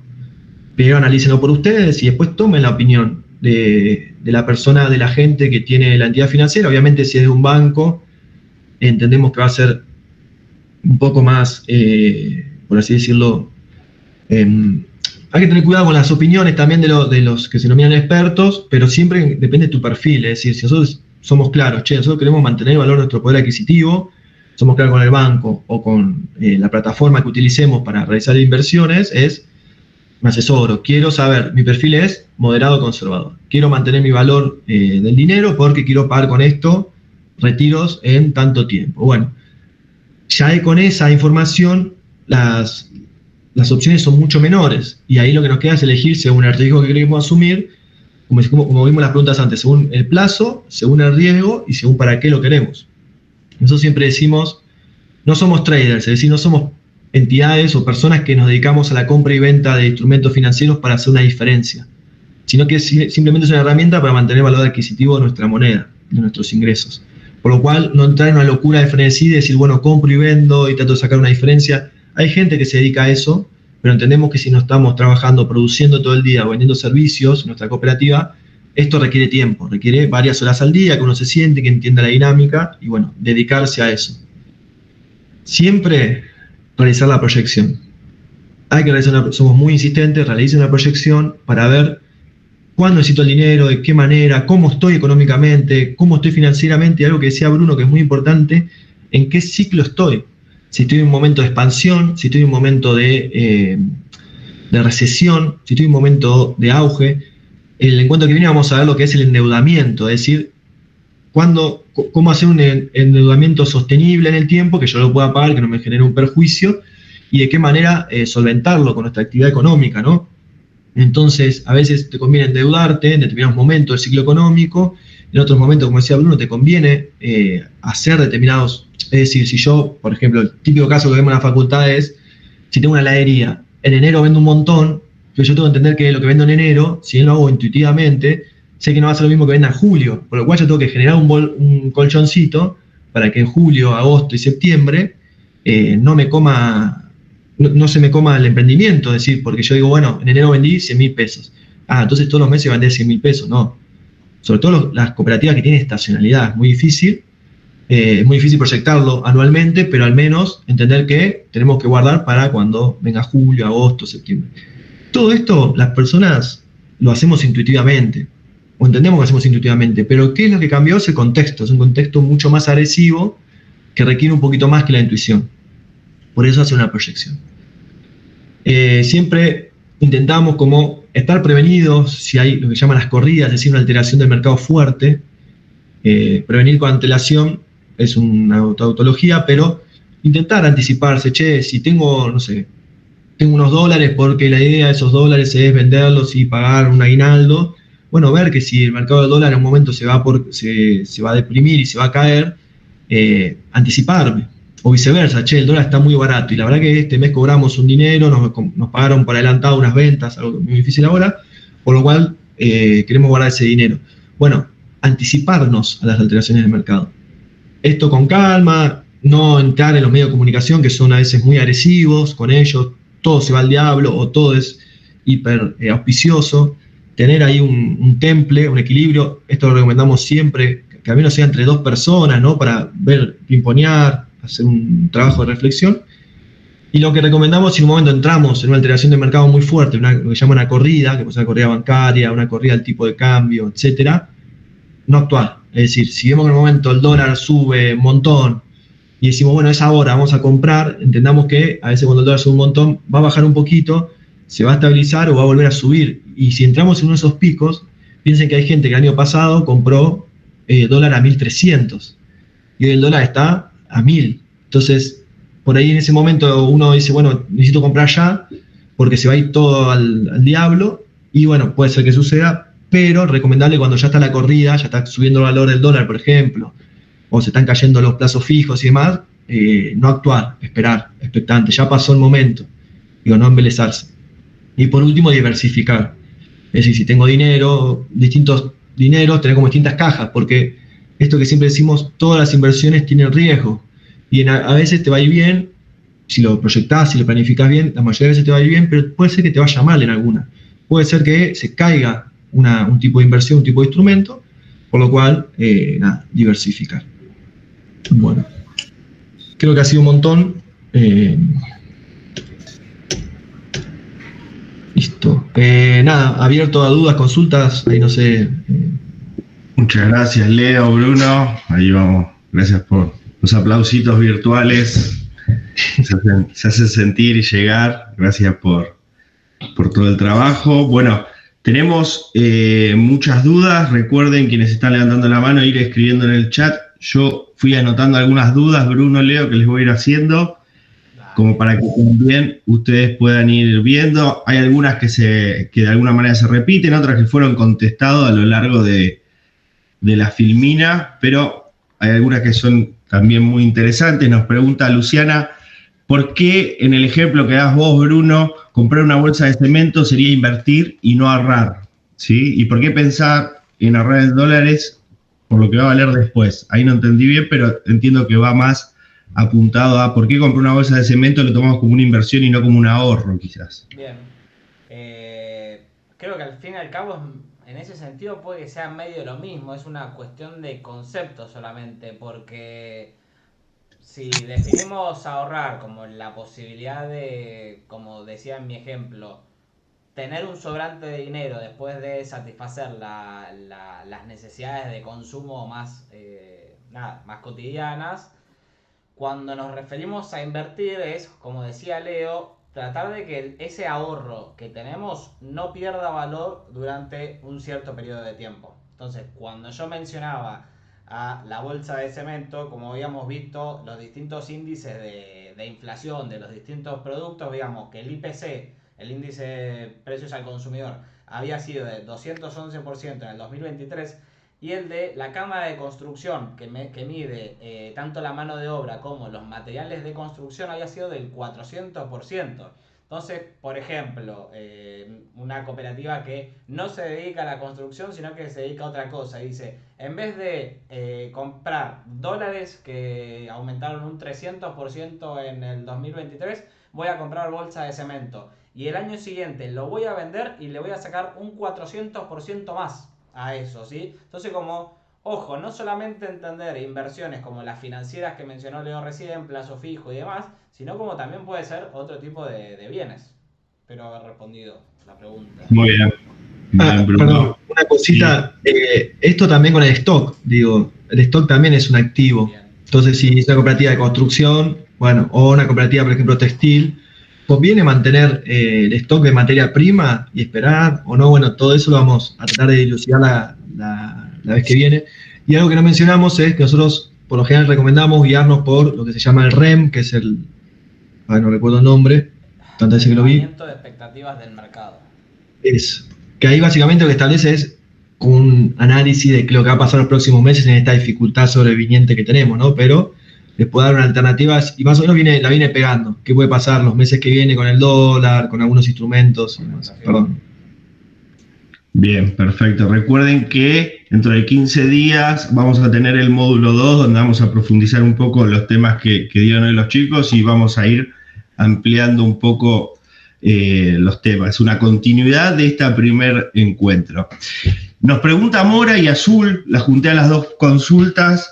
Speaker 3: pero analícenlo por ustedes y después tomen la opinión de la persona, de la gente que tiene la entidad financiera. Obviamente, si es de un banco, entendemos que va a ser un poco más, por así decirlo, hay que tener cuidado con las opiniones también de los que se denominan expertos, pero siempre depende de tu perfil. Es decir, si nosotros somos claros, nosotros queremos mantener el valor de nuestro poder adquisitivo, somos claros con el banco o con la plataforma que utilicemos para realizar inversiones, me asesoro, quiero saber, mi perfil es moderado conservador, quiero mantener mi valor del dinero porque quiero pagar con esto retiros en tanto tiempo. Bueno, ya con esa información las opciones son mucho menores y ahí lo que nos queda es elegir según el riesgo que queremos asumir, como vimos las preguntas antes, según el plazo, según el riesgo y según para qué lo queremos. Nosotros siempre decimos, no somos traders, es decir, no somos entidades o personas que nos dedicamos a la compra y venta de instrumentos financieros para hacer una diferencia, sino que simplemente es una herramienta para mantener el valor adquisitivo de nuestra moneda, de nuestros ingresos. Por lo cual, no entrar en una locura de frenesí de decir, bueno, compro y vendo y trato de sacar una diferencia. Hay gente que se dedica a eso, pero entendemos que si no estamos trabajando, produciendo todo el día o vendiendo servicios en nuestra cooperativa, esto requiere tiempo, requiere varias horas al día, que uno se siente, que entienda la dinámica y bueno, dedicarse a eso. Siempre realizar la proyección. Hay que realizar somos muy insistentes, realicen una proyección para ver cuándo necesito el dinero, de qué manera, cómo estoy económicamente, cómo estoy financieramente, y algo que decía Bruno que es muy importante, en qué ciclo estoy. Si estoy en un momento de expansión, si estoy en un momento de recesión, si estoy en un momento de auge. En el encuentro que viene vamos a ver lo que es el endeudamiento, es decir, cómo hacer un endeudamiento sostenible en el tiempo, que yo lo pueda pagar, que no me genere un perjuicio, y de qué manera solventarlo con nuestra actividad económica, ¿no? Entonces, a veces te conviene endeudarte en determinados momentos del ciclo económico, en otros momentos, como decía Bruno, te conviene hacer determinados. Es decir, si yo, por ejemplo, el típico caso que vemos en la facultad es, si tengo una heladería, en enero vendo un montón, pero yo tengo que entender que lo que vendo en enero, si bien lo hago intuitivamente, sé que no va a ser lo mismo que venda en julio, por lo cual yo tengo que generar un colchoncito para que en julio, agosto y septiembre no se me coma el emprendimiento. Es decir, porque yo digo, bueno, en enero vendí 100.000 pesos. Entonces todos los meses vendí 100.000 pesos. No. Sobre todo las cooperativas que tienen estacionalidad, es muy difícil proyectarlo anualmente, pero al menos entender que tenemos que guardar para cuando venga julio, agosto, septiembre. Todo esto las personas lo hacemos intuitivamente, o entendemos que hacemos intuitivamente, pero ¿qué es lo que cambió? Es el contexto, es un contexto mucho más agresivo que requiere un poquito más que la intuición. Por eso hace una proyección. Siempre intentamos como estar prevenidos si hay lo que llaman las corridas, es decir, una alteración del mercado fuerte. Prevenir con antelación es una tautología, pero intentar anticiparse, si tengo, no sé, tengo unos dólares porque la idea de esos dólares es venderlos y pagar un aguinaldo, bueno, ver que si el mercado del dólar en un momento se va a deprimir y se va a caer, anticiparme, o viceversa, el dólar está muy barato y la verdad que este mes cobramos un dinero, nos pagaron por adelantado unas ventas, algo muy difícil ahora, por lo cual queremos guardar ese dinero. Bueno, anticiparnos a las alteraciones del mercado. Esto con calma, no entrar en los medios de comunicación que son a veces muy agresivos con ellos, todo se va al diablo o todo es hiper auspicioso. Tener ahí un temple, un equilibrio, esto lo recomendamos siempre, que al menos sea entre 2 personas, ¿no? Para ver, pimponear, hacer un trabajo de reflexión. Y lo que recomendamos, si en un momento entramos en una alteración de mercado muy fuerte, lo que llama una corrida, que puede ser una corrida bancaria, una corrida del tipo de cambio, etcétera, no actuar. Es decir, si vemos que en un momento el dólar sube un montón y decimos, bueno, es ahora, vamos a comprar, entendamos que a veces cuando el dólar sube un montón, va a bajar un poquito, se va a estabilizar o va a volver a subir. Y si entramos en uno de esos picos, piensen que hay gente que el año pasado compró dólar a 1.300 y hoy el dólar está a 1.000. Entonces, por ahí en ese momento uno dice, bueno, necesito comprar ya porque se va a ir todo al diablo y bueno, puede ser que suceda, pero recomendable cuando ya está la corrida, ya está subiendo el valor del dólar, por ejemplo, o se están cayendo los plazos fijos y demás, no actuar, esperar, expectante, ya pasó el momento, digo, no embelezarse. Y por último, diversificar. Es decir, si tengo dinero, distintos dineros, tener como distintas cajas, porque esto que siempre decimos, todas las inversiones tienen riesgo. Y a veces te va a ir bien, si lo proyectás, si lo planificás bien, la mayoría de veces te va a ir bien, pero puede ser que te vaya mal en alguna. Puede ser que se caiga un tipo de inversión, un tipo de instrumento, por lo cual, diversificar. Bueno, creo que ha sido un montón. Listo. Abierto a dudas, consultas, ahí no sé.
Speaker 1: Muchas gracias, Leo, Bruno. Ahí vamos. Gracias por los aplausitos virtuales. Se hacen sentir y llegar. Gracias por todo el trabajo. Bueno, tenemos muchas dudas. Recuerden, quienes están levantando la mano, ir escribiendo en el chat. Yo fui anotando algunas dudas, Bruno, Leo, que les voy a ir haciendo, como para que también ustedes puedan ir viendo. Hay algunas que de alguna manera se repiten, otras que fueron contestadas a lo largo de la filmina, pero hay algunas que son también muy interesantes. Nos pregunta Luciana, ¿por qué en el ejemplo que das vos, Bruno, comprar una bolsa de cemento sería invertir y no ahorrar? ¿Sí? ¿Y por qué pensar en ahorrar en dólares por lo que va a valer después? Ahí no entendí bien, pero entiendo que va más apuntado a por qué comprar una bolsa de cemento, lo tomamos como una inversión y no como un ahorro, quizás.
Speaker 2: Bien. Creo que al fin y al cabo, en ese sentido, puede que sea medio lo mismo. Es una cuestión de concepto solamente, porque si definimos ahorrar como la posibilidad de, como decía en mi ejemplo, tener un sobrante de dinero después de satisfacer las necesidades de consumo más cotidianas, cuando nos referimos a invertir es, como decía Leo, tratar de que ese ahorro que tenemos no pierda valor durante un cierto periodo de tiempo. Entonces, cuando yo mencionaba a la bolsa de cemento, como habíamos visto los distintos índices de inflación de los distintos productos, digamos que el IPC, el índice de precios al consumidor, había sido de 211% en el 2023, y el de la cámara de construcción, que mide tanto la mano de obra como los materiales de construcción, había sido del 400%. Entonces, por ejemplo, una cooperativa que no se dedica a la construcción, sino que se dedica a otra cosa, dice, en vez de comprar dólares que aumentaron un 300% en el 2023, voy a comprar bolsa de cemento. Y el año siguiente lo voy a vender y le voy a sacar un 400% más a eso, ¿sí? Entonces, como, ojo, no solamente entender inversiones como las financieras que mencionó Leo recién, plazo fijo y demás, sino como también puede ser otro tipo de bienes. Espero haber respondido la pregunta.
Speaker 1: Muy bien.
Speaker 3: Perdón, una cosita, esto también con el stock, digo, el stock también es un activo. Bien. Entonces, si es una cooperativa de construcción, bueno, o una cooperativa, por ejemplo, textil, ¿conviene mantener el stock de materia prima y esperar o no? Bueno, todo eso lo vamos a tratar de dilucidar la vez que viene. Y algo que no mencionamos es que nosotros, por lo general, recomendamos guiarnos por lo que se llama el REM, que es no recuerdo el nombre, tantas veces que lo vi.
Speaker 2: De expectativas del mercado.
Speaker 3: Es que ahí básicamente lo que establece es un análisis de lo que va a pasar los próximos meses en esta dificultad sobreviniente que tenemos, ¿no? Pero les puedo dar una alternativa y más o menos la viene pegando. ¿Qué puede pasar los meses que viene con el dólar, con algunos instrumentos? Perdón.
Speaker 1: Bien, perfecto. Recuerden que dentro de 15 días vamos a tener el módulo 2, donde vamos a profundizar un poco los temas que dieron hoy los chicos y vamos a ir ampliando un poco los temas. Es una continuidad de este primer encuentro. Nos pregunta Mora y Azul, la junté a las dos consultas,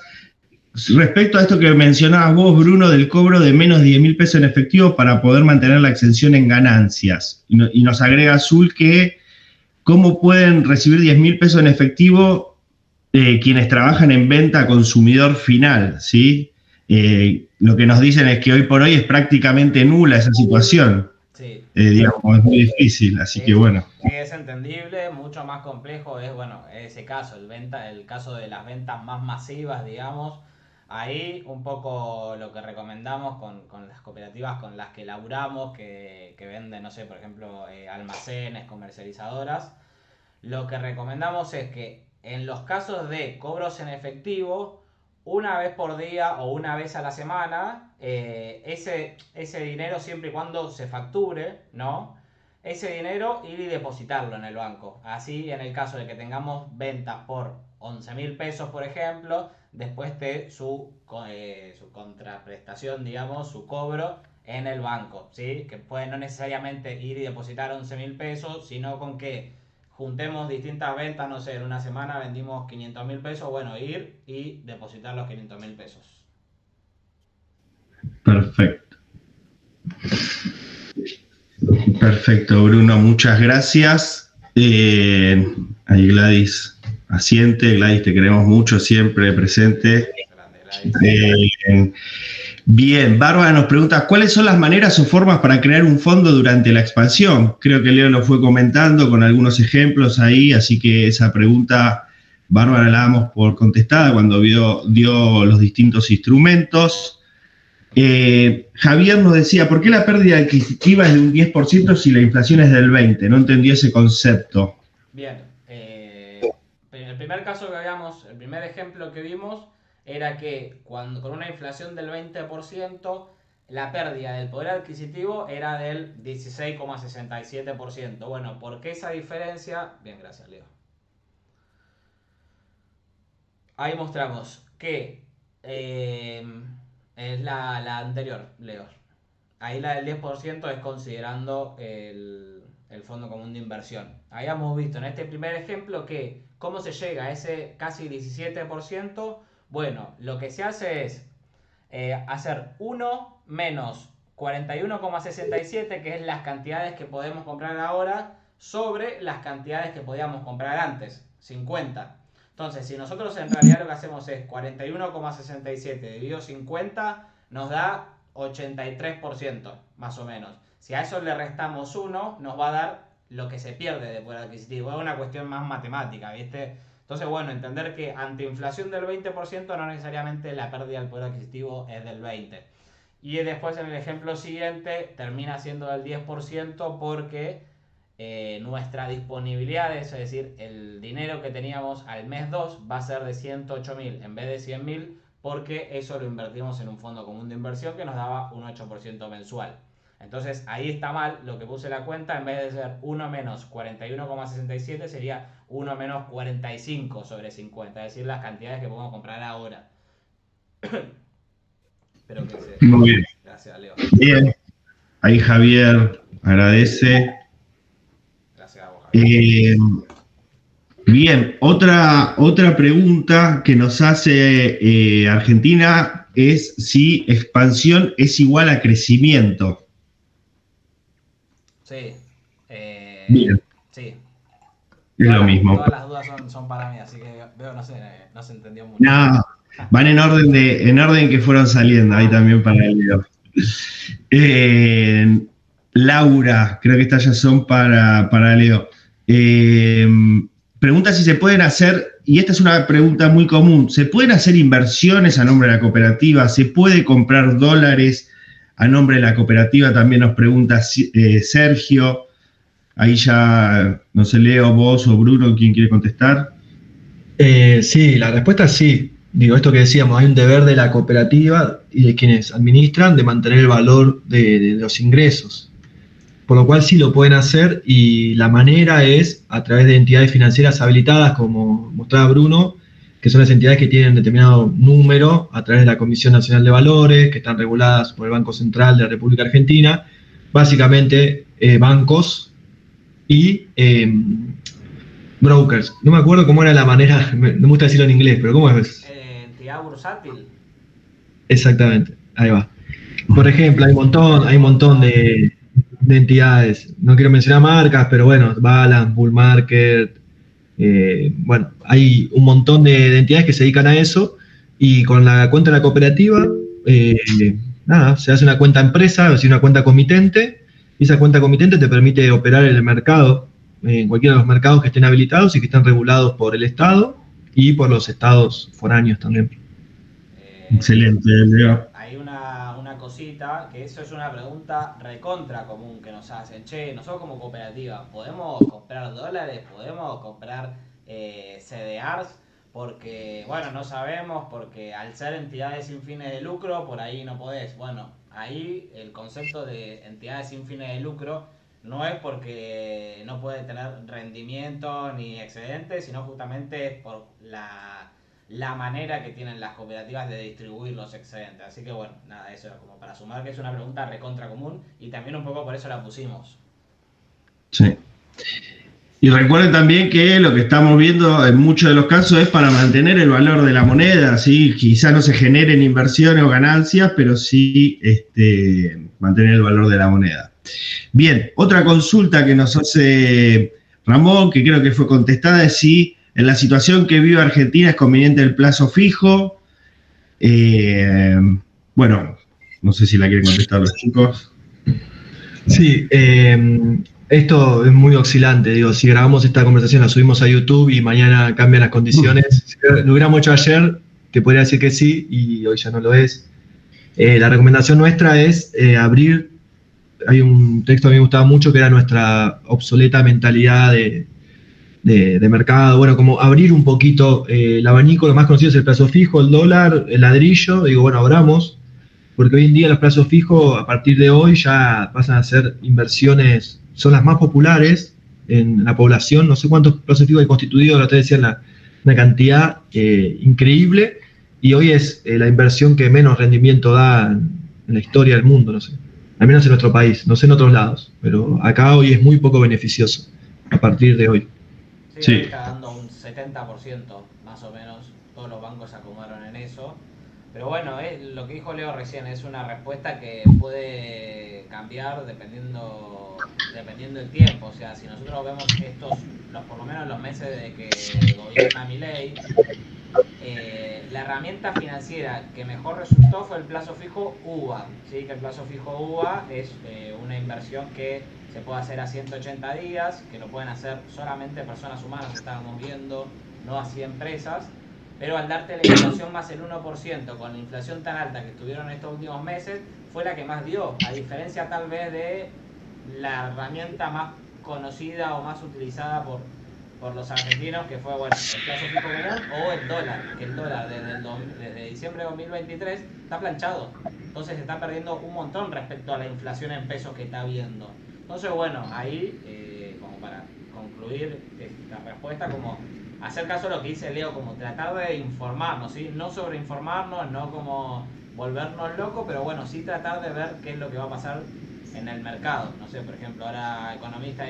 Speaker 1: respecto a esto que mencionabas vos, Bruno, del cobro de menos de 10.000 pesos en efectivo para poder mantener la exención en ganancias. Y nos agrega Azul que ¿cómo pueden recibir 10.000 pesos en efectivo quienes trabajan en venta a consumidor final? ¿Sí? Lo que nos dicen es que hoy por hoy es prácticamente nula esa situación.
Speaker 2: Sí.
Speaker 1: Digamos, es muy difícil, así que bueno.
Speaker 2: Sí, es entendible, mucho más complejo es, bueno, ese caso, el caso de las ventas más masivas, digamos. Ahí un poco lo que recomendamos con las cooperativas con las que laburamos, que venden, no sé, por ejemplo, almacenes, comercializadoras, lo que recomendamos es que en los casos de cobros en efectivo, una vez por día o una vez a la semana, ese dinero, siempre y cuando se facture, ¿no? Ese dinero ir y depositarlo en el banco. Así, en el caso de que tengamos ventas por 11.000 pesos, por ejemplo, después de su contraprestación, digamos, su cobro en el banco, ¿sí? Que puede no necesariamente ir y depositar 11.000 pesos, sino con que juntemos distintas ventas, no sé, en una semana vendimos 500.000 pesos, bueno, ir y depositar los 500.000 pesos.
Speaker 1: Perfecto. Perfecto, Bruno, muchas gracias. Ahí Gladys asiente. Gladys, te queremos mucho, siempre presente. Bien, Bárbara nos pregunta, ¿cuáles son las maneras o formas para crear un fondo durante la expansión? Creo que Leo lo fue comentando con algunos ejemplos ahí, así que esa pregunta, Bárbara, la damos por contestada cuando dio los distintos instrumentos. Javier nos decía, ¿por qué la pérdida adquisitiva es de un 10% si la inflación es del 20%? No entendí ese concepto.
Speaker 2: Bien, el primer caso que habíamos, el primer ejemplo que vimos era que con una inflación del 20%, la pérdida del poder adquisitivo era del 16,67%. Bueno, ¿por qué esa diferencia? Bien, gracias, Leo. Ahí mostramos que es la anterior, Leo. Ahí la del 10% es considerando el Fondo Común de Inversión. Habíamos visto en este primer ejemplo que cómo se llega a ese casi 17%. Bueno, lo que se hace es hacer 1 menos 41,67, que es las cantidades que podemos comprar ahora, sobre las cantidades que podíamos comprar antes, 50. Entonces, si nosotros en realidad lo que hacemos es 41,67 dividido 50, nos da 83%, más o menos. Si a eso le restamos 1, nos va a dar lo que se pierde de poder adquisitivo. Es una cuestión más matemática, ¿viste? Entonces, bueno, entender que ante inflación del 20% no necesariamente la pérdida del poder adquisitivo es del 20%. Y después en el ejemplo siguiente termina siendo del 10% porque nuestra disponibilidad, es decir, el dinero que teníamos al mes 2 va a ser de 108.000 en vez de 100.000 porque eso lo invertimos en un fondo común de inversión que nos daba un 8% mensual. Entonces ahí está mal lo que puse la cuenta, en vez de ser 1 menos 41,67 sería 1 menos 45 sobre 50, es decir, las cantidades que podemos comprar ahora. Espero que se...
Speaker 1: Muy bien.
Speaker 2: Gracias, Leo.
Speaker 1: Bien, ahí Javier agradece.
Speaker 2: Gracias a vos, Javier.
Speaker 1: Bien, otra pregunta que nos hace Argentina es si expansión es igual a crecimiento.
Speaker 2: Sí.
Speaker 1: Bien.
Speaker 2: Sí.
Speaker 1: Es lo mismo.
Speaker 2: Todas las dudas son para mí, así que veo no se entendió mucho.
Speaker 1: No, van en orden que fueron saliendo, ahí también para Leo. Laura, creo que estas ya son para Leo. Pregunta si se pueden hacer, y esta es una pregunta muy común, ¿se pueden hacer inversiones a nombre de la cooperativa? ¿Se puede comprar dólares a nombre de la cooperativa? También nos pregunta Sergio. Ahí ya, no sé, Leo, vos o Bruno, ¿quién quiere contestar?
Speaker 3: Sí, la respuesta es sí. Digo, esto que decíamos, hay un deber de la cooperativa y de quienes administran de mantener el valor de los ingresos. por lo cual sí lo pueden hacer y la manera es a través de entidades financieras habilitadas, como mostraba Bruno, que son las entidades que tienen determinado número a través de la Comisión Nacional de Valores, que están reguladas por el Banco Central de la República Argentina, básicamente bancos y brokers. No me acuerdo cómo era la manera, no me gusta decirlo en inglés, pero ¿cómo es?
Speaker 2: Entidad bursátil.
Speaker 3: Exactamente, ahí va. Por ejemplo, hay un montón de entidades. No quiero mencionar marcas, pero bueno, Balance, Bull Market, bueno, hay un montón de entidades que se dedican a eso y con la cuenta de la cooperativa, nada, se hace una cuenta empresa, es decir, una cuenta comitente, y esa cuenta comitente te permite operar en el mercado, en cualquiera de los mercados que estén habilitados y que estén regulados por el Estado y por los estados foráneos también.
Speaker 1: Excelente, Leo.
Speaker 2: Hay una cosita, que eso es una pregunta recontra común que nos hacen. Che, nosotros como cooperativa, ¿podemos comprar dólares? ¿Podemos comprar CDRs? Porque, bueno, no sabemos, porque al ser entidades sin fines de lucro, por ahí no podés. Bueno, ahí el concepto de entidades sin fines de lucro no es porque no puede tener rendimiento ni excedente, sino justamente es por la manera que tienen las cooperativas de distribuir los excedentes. Así que bueno, nada, eso era como para sumar que es una pregunta recontra común y también un poco por eso la pusimos.
Speaker 1: Sí. Y recuerden también que lo que estamos viendo en muchos de los casos es para mantener el valor de la moneda, ¿sí? Quizá no se generen inversiones o ganancias, pero sí mantener el valor de la moneda. Bien, otra consulta que nos hace Ramón, que creo que fue contestada, es si en la situación que vive Argentina es conveniente el plazo fijo. Bueno, no sé si la quieren contestar los chicos.
Speaker 3: Sí, esto es muy oscilante. Digo, si grabamos esta conversación, la subimos a YouTube y mañana cambian las condiciones. Si lo hubiéramos hecho ayer, te podría decir que sí y hoy ya no lo es. La recomendación nuestra es abrir. Hay un texto que me gustaba mucho que era nuestra obsoleta mentalidad de mercado, bueno, como abrir un poquito el abanico. Lo más conocido es el plazo fijo, el dólar, el ladrillo. Digo, bueno, abramos, porque hoy en día los plazos fijos, a partir de hoy, ya pasan a ser inversiones, son las más populares en la población. No sé cuántos plazos fijos hay constituidos, la ustedes decían una cantidad increíble, y hoy es la inversión que menos rendimiento da en la historia del mundo, no sé. Al menos en nuestro país, no sé en otros lados, pero acá hoy es muy poco beneficioso, a partir de hoy.
Speaker 2: Sí, está dando un 70% más o menos, todos los bancos se acomodaron en eso. Pero bueno, lo que dijo Leo recién es una respuesta que puede cambiar dependiendo del tiempo. O sea, si nosotros vemos por lo menos los meses de que gobierna Milei, la herramienta financiera que mejor resultó fue el plazo fijo UVA. ¿Sí? Que el plazo fijo UVA es una inversión que se puede hacer a 180 días, que lo pueden hacer solamente personas humanas, estábamos viendo, no así empresas. Pero al darte la inflación más el 1%, con la inflación tan alta que estuvieron estos últimos meses, fue la que más dio, a diferencia tal vez de la herramienta más conocida o más utilizada por los argentinos, que fue, bueno, el plazo fijo común o el dólar, que el dólar desde diciembre de 2023 está planchado. Entonces se está perdiendo un montón respecto a la inflación en pesos que está habiendo. Entonces, bueno, ahí, como para concluir esta respuesta, como hacer caso a lo que dice Leo, como tratar de informarnos, ¿sí? No sobreinformarnos, no como volvernos locos, pero bueno, sí tratar de ver qué es lo que va a pasar en el mercado. No sé, por ejemplo, ahora hay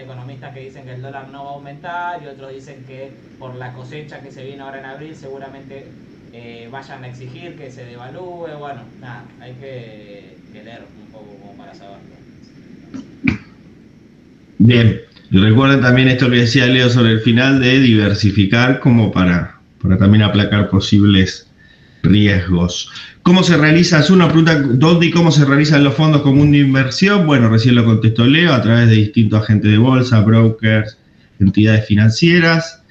Speaker 2: economistas que dicen que el dólar no va a aumentar y otros dicen que por la cosecha que se viene ahora en abril seguramente vayan a exigir que se devalúe. Bueno, nada, hay que leer un poco como para saberlo.
Speaker 1: Bien. Y recuerden también esto que decía Leo sobre el final, de diversificar como para también aplacar posibles riesgos. ¿Cómo se realiza? Es una pregunta, ¿dónde y cómo se realizan los fondos comunes de inversión? Bueno, recién lo contestó Leo, a través de distintos agentes de bolsa, brokers, entidades financieras.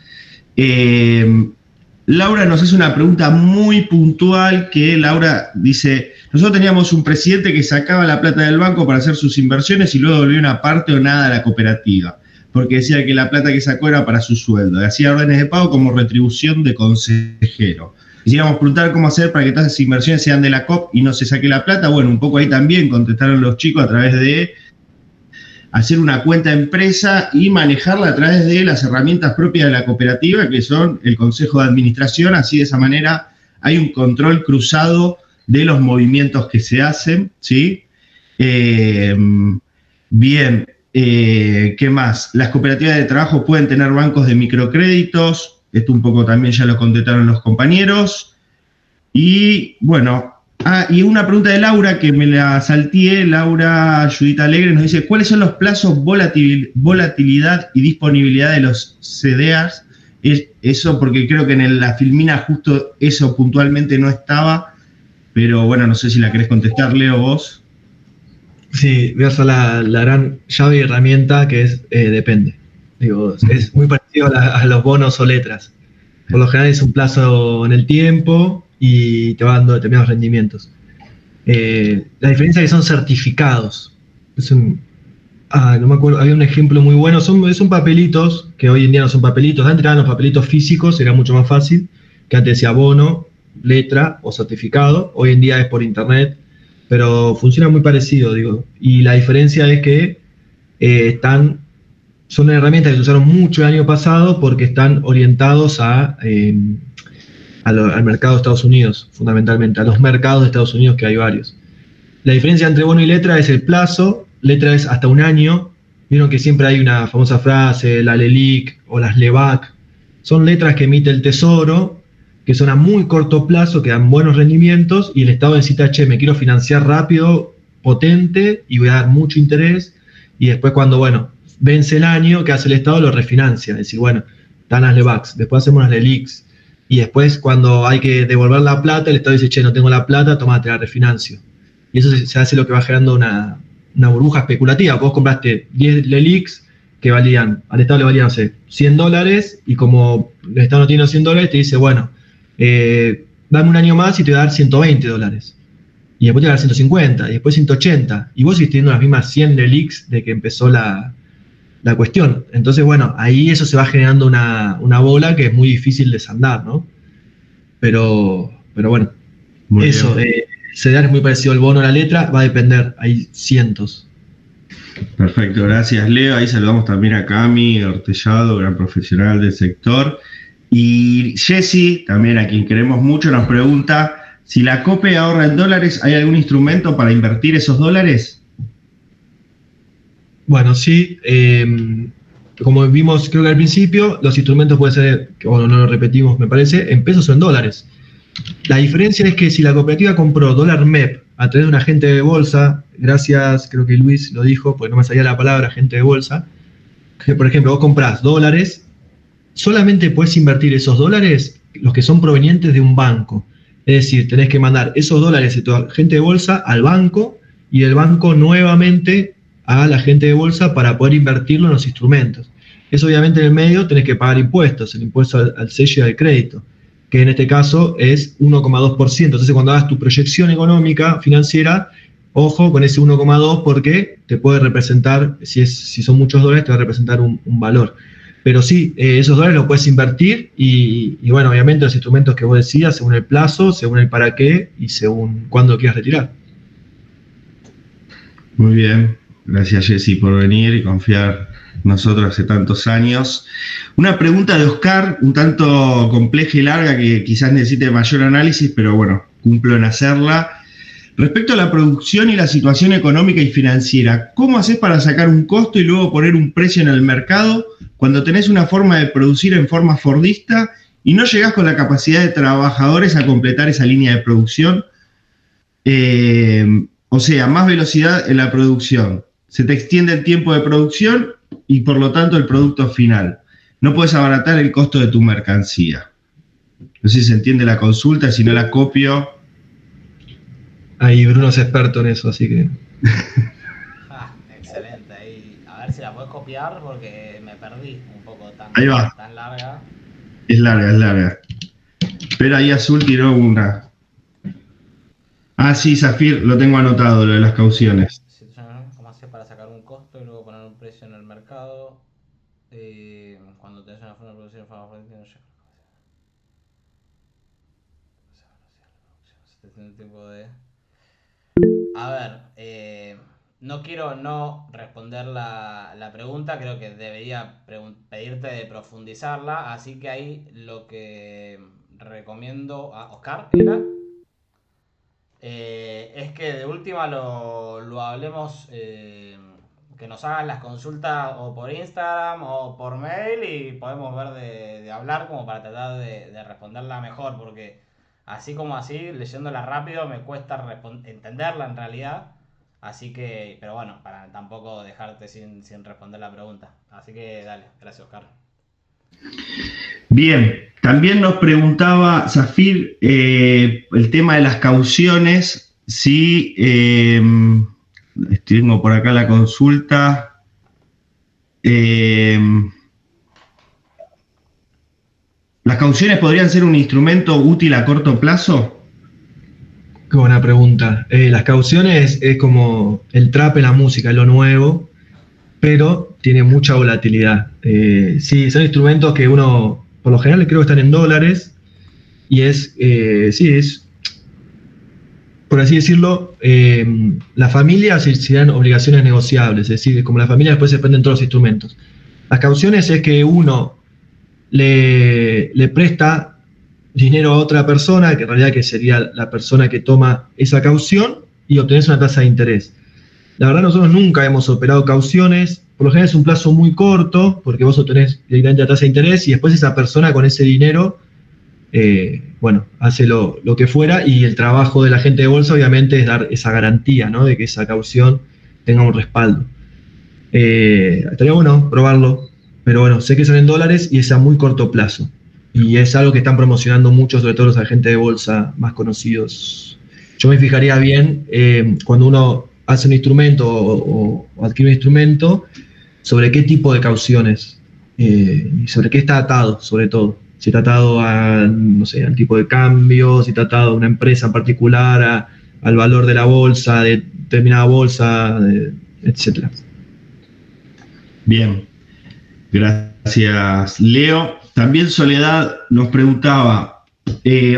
Speaker 1: Laura nos hace una pregunta muy puntual, que Laura dice: nosotros teníamos un presidente que sacaba la plata del banco para hacer sus inversiones y luego devolvía una parte o nada a la cooperativa, porque decía que la plata que sacó era para su sueldo, y hacía órdenes de pago como retribución de consejero. Quisiéramos preguntar cómo hacer para que todas esas inversiones sean de la COP y no se saque la plata. Bueno, un poco ahí también contestaron los chicos a través hacer una cuenta empresa y manejarla a través de las herramientas propias de la cooperativa, que son el consejo de administración. Así, de esa manera, hay un control cruzado de los movimientos que se hacen, ¿sí? Bien, ¿qué más? Las cooperativas de trabajo pueden tener bancos de microcréditos. Esto un poco también ya lo contestaron los compañeros. Y bueno, y una pregunta de Laura que me la salteé. Laura Judita Alegre nos dice: ¿cuáles son los plazos, volatilidad y disponibilidad de los CDRs? Eso porque creo que en la filmina justo eso puntualmente no estaba, pero bueno, no sé si la querés contestar, Leo, vos.
Speaker 3: Sí, voy a usar la gran llave y herramienta que es depende. Digo, es muy parecido a los bonos o letras. Por lo general es un plazo en el tiempo y te va dando determinados rendimientos. La diferencia es que son certificados. No me acuerdo, había un ejemplo muy bueno. Son papelitos, que hoy en día no son papelitos. Antes eran los papelitos físicos, era mucho más fácil. Que antes decía bono, letra o certificado. Hoy en día es por internet, pero funciona muy parecido, digo. Y la diferencia es que son herramientas que se usaron mucho el año pasado porque están orientados al mercado de Estados Unidos, fundamentalmente, a los mercados de Estados Unidos, que hay varios. La diferencia entre bono y letra es el plazo. Letra es hasta un año. Vieron que siempre hay una famosa frase, la LELIC o las LEVAC. Son letras que emite el Tesoro, que son a muy corto plazo, que dan buenos rendimientos, y el Estado necesita, me quiero financiar rápido, potente, y voy a dar mucho interés, y después cuando, vence el año, ¿qué hace el Estado? Lo refinancia. Es decir, están las LEVACs, después hacemos las LELICs, y después cuando hay que devolver la plata, el Estado dice, no tengo la plata, toma, te la refinancio. Y eso se hace lo que va generando una burbuja especulativa. Vos compraste 10 LELICs que valían, al Estado le valían, no sé, $100, y como el Estado no tiene los $100, te dice, dame un año más y te voy a dar $120. Y después te va a dar 150, y después 180. Y vos seguís teniendo las mismas 100 LELICs de que empezó la cuestión. Entonces, ahí eso se va generando una bola que es muy difícil de desandar, ¿no? Pero bueno,
Speaker 1: Muy
Speaker 3: eso,
Speaker 1: bien.
Speaker 3: CDR es muy parecido al bono a la letra, va a depender, hay cientos.
Speaker 1: Perfecto, gracias, Leo. Ahí saludamos también a Cami Ortellado, gran profesional del sector. Y Jessy, también a quien queremos mucho, nos pregunta: si la COPE ahorra en dólares, ¿hay algún instrumento para invertir esos dólares?
Speaker 3: Bueno, sí, como vimos creo que al principio, los instrumentos pueden ser, no lo repetimos me parece, en pesos o en dólares. La diferencia es que si la cooperativa compró dólar MEP a través de un agente de bolsa, gracias, creo que Luis lo dijo, porque no me salía la palabra agente de bolsa, que por ejemplo vos comprás dólares, solamente puedes invertir esos dólares, los que son provenientes de un banco. Es decir, tenés que mandar esos dólares de tu agente de bolsa al banco, y del banco nuevamente a la agente de bolsa para poder invertirlo en los instrumentos. Eso obviamente en el medio tenés que pagar impuestos, el impuesto al sello y al crédito, que en este caso es 1,2%. Entonces cuando hagas tu proyección económica, financiera, ojo con ese 1,2 porque te puede representar, si son muchos dólares, te va a representar un valor. Pero sí, esos dólares los puedes invertir y obviamente los instrumentos que vos decías, según el plazo, según el para qué y según cuándo quieras retirar.
Speaker 1: Muy bien, gracias, Jessy, por venir y confiar en nosotros hace tantos años. Una pregunta de Oscar, un tanto compleja y larga, que quizás necesite mayor análisis, pero cumplo en hacerla. Respecto a la producción y la situación económica y financiera, ¿cómo haces para sacar un costo y luego poner un precio en el mercado cuando tenés una forma de producir en forma fordista y no llegás con la capacidad de trabajadores a completar esa línea de producción? O sea, más velocidad en la producción. Se te extiende el tiempo de producción y por lo tanto el producto final. No puedes abaratar el costo de tu mercancía. No sé si se entiende la consulta, si no la copio.
Speaker 3: Ahí Bruno es experto en eso, así que...
Speaker 2: Excelente. Ahí, a ver si la puedes copiar porque me perdí un poco
Speaker 1: Ahí va.
Speaker 2: tan larga.
Speaker 1: Es larga, es larga. Pero ahí Azul tiró una. Ah, sí, Zafir, lo tengo anotado, lo de las cauciones.
Speaker 2: ¿Cómo haces para sacar un costo y luego poner un precio en el mercado? Cuando tenés una forma de producir en forma no llega. Este tipo de... A ver, no quiero no responder la pregunta, creo que debería pedirte de profundizarla, así que ahí lo que recomiendo a Oscar era es que de última lo hablemos, que nos hagan las consultas o por Instagram o por mail y podemos ver de hablar como para tratar de responderla mejor, porque así como así, leyéndola rápido me cuesta entenderla en realidad. Así que, pero bueno, para tampoco dejarte sin responder la pregunta. Así que dale, gracias Oscar.
Speaker 1: Bien, también nos preguntaba Zafir el tema de las cauciones, si tengo por acá la consulta. ¿Las cauciones podrían ser un instrumento útil a corto plazo?
Speaker 3: Qué buena pregunta. Las cauciones es como el trap en la música, es lo nuevo, pero tiene mucha volatilidad. Sí, son instrumentos que uno, por lo general creo que están en dólares, y es, por así decirlo, la familia se dan obligaciones negociables, es decir, como la familia después se prenden todos los instrumentos. Las cauciones es que uno le presta dinero a otra persona, que en realidad que sería la persona que toma esa caución, y obtenés una tasa de interés. La verdad nosotros nunca hemos operado cauciones, por lo general es un plazo muy corto, porque vos obtenés directamente la tasa de interés y después esa persona con ese dinero, hace lo que fuera, y el trabajo de la gente de bolsa obviamente es dar esa garantía, ¿no? De que esa caución tenga un respaldo. Estaría bueno probarlo, pero bueno, sé que son en dólares y es a muy corto plazo. Y es algo que están promocionando mucho, sobre todo los agentes de bolsa más conocidos. Yo me fijaría bien cuando uno hace un instrumento o adquiere un instrumento, sobre qué tipo de cauciones y sobre qué está atado, sobre todo. Si está atado a, no sé, al tipo de cambio, si está atado a una empresa en particular, al valor de la bolsa, de determinada bolsa, etcétera.
Speaker 1: Bien, gracias Leo. También Soledad nos preguntaba,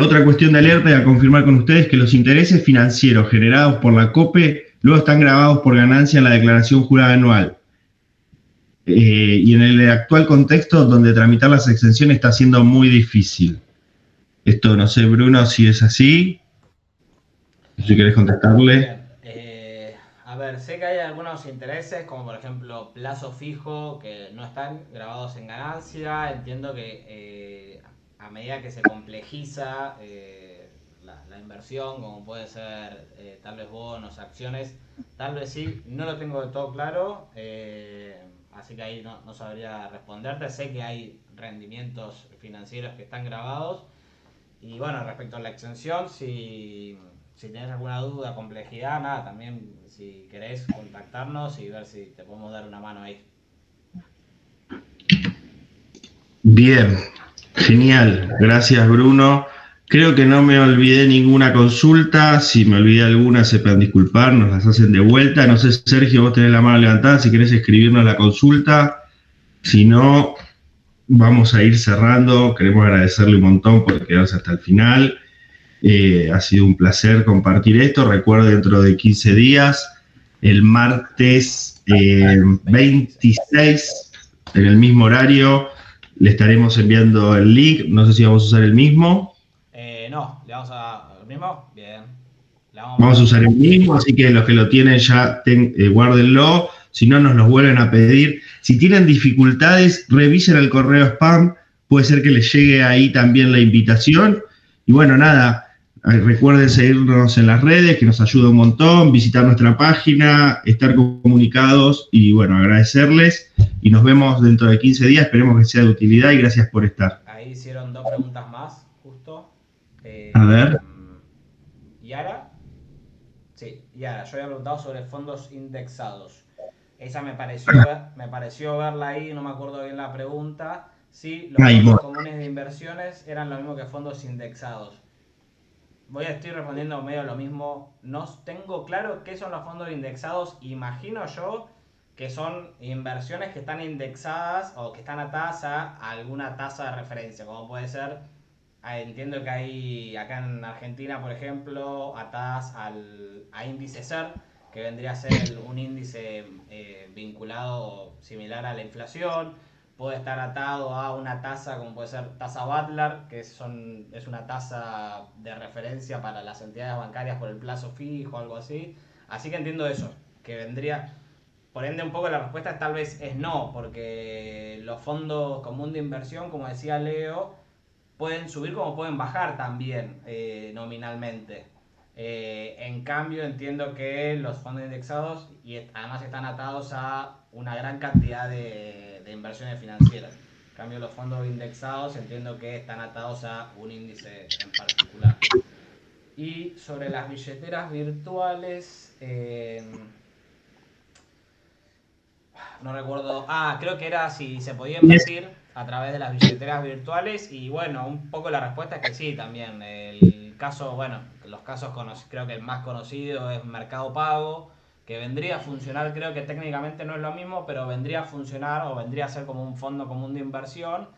Speaker 1: otra cuestión de alerta y a confirmar con ustedes que los intereses financieros generados por la COPE luego están grabados por ganancia en la declaración jurada anual. Y en el actual contexto donde tramitar las exenciones está siendo muy difícil. Esto no sé, Bruno, si es así. Si querés contestarle.
Speaker 2: Bien, a ver, sé que hay algunos intereses, como por ejemplo plazo fijo, que no están grabados en ganancia. Entiendo que a medida que se complejiza la inversión, como puede ser tal vez bonos, acciones, tal vez sí, no lo tengo de todo claro, así que ahí no sabría responderte. Sé que hay rendimientos financieros que están grabados. Y bueno, respecto a la extensión, si tienes alguna duda, complejidad, nada, también si querés contactarnos y ver si te podemos dar una mano ahí.
Speaker 1: Bien, genial. Gracias, Bruno. Creo que no me olvidé ninguna consulta. Si me olvidé alguna, sepan disculpar, nos las hacen de vuelta. No sé, Sergio, vos tenés la mano levantada, si querés escribirnos la consulta. Si no, vamos a ir cerrando. Queremos agradecerle un montón por quedarse hasta el final. Ha sido un placer compartir esto. Recuerdo dentro de 15 días, el martes 26, en el mismo horario, le estaremos enviando el link. No sé si vamos a usar el mismo.
Speaker 2: No, le vamos a... ¿El mismo? Bien.
Speaker 1: Vamos a usar el mismo, así que los que lo tienen ya guárdenlo. Si no, nos los vuelven a pedir. Si tienen dificultades, revisen el correo spam. Puede ser que les llegue ahí también la invitación. Y bueno, nada, recuerden seguirnos en las redes, que nos ayuda un montón, visitar nuestra página, estar comunicados y bueno, agradecerles. Y nos vemos dentro de 15 días. Esperemos que sea de utilidad y gracias por estar.
Speaker 2: Ahí hicieron 2 preguntas más, justo.
Speaker 1: A ver.
Speaker 2: Yara. Sí, Yara. Yo había preguntado sobre fondos indexados. Esa me pareció verla ahí, no me acuerdo bien la pregunta. Sí, los fondos comunes de inversiones eran lo mismo que fondos indexados. Estoy respondiendo medio lo mismo. No tengo claro qué son los fondos indexados. Imagino yo que son inversiones que están indexadas o que están atadas a alguna tasa de referencia, como puede ser, entiendo que hay acá en Argentina, por ejemplo, atadas a índice SER, que vendría a ser un índice vinculado similar a la inflación. Puede estar atado a una tasa como puede ser tasa Butler, que es una tasa de referencia para las entidades bancarias por el plazo fijo, algo así. Así que entiendo eso, que vendría... Por ende, un poco la respuesta tal vez es no, porque los fondos comunes de inversión, como decía Leo, pueden subir como pueden bajar también nominalmente. En cambio, entiendo que los fondos indexados y además están atados a una gran cantidad de inversiones financieras. En cambio, los fondos indexados entiendo que están atados a un índice en particular. Y sobre las billeteras virtuales... no recuerdo, creo que era si se podía invertir a través de las billeteras virtuales, y bueno, un poco la respuesta es que sí también. El caso, bueno, los casos creo que el más conocido es Mercado Pago, que vendría a funcionar, creo que técnicamente no es lo mismo, pero vendría a funcionar o vendría a ser como un fondo común de inversión,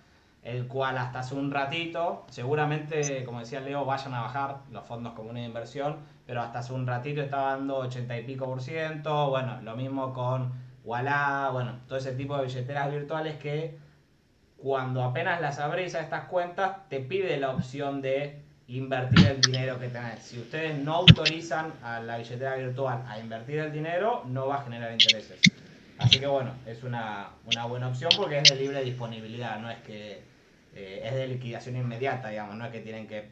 Speaker 2: el cual hasta hace un ratito, seguramente, como decía Leo, vayan a bajar los fondos comunes de inversión, pero hasta hace un ratito estaba dando 80 y pico %, bueno, lo mismo con Walla, bueno, todo ese tipo de billeteras virtuales que cuando apenas las abrís a estas cuentas te pide la opción de invertir el dinero que tenés. Si ustedes no autorizan a la billetera virtual a invertir el dinero, no va a generar intereses. Así que bueno, es una buena opción porque es de libre disponibilidad, no es que es de liquidación inmediata, digamos, no es que tienen que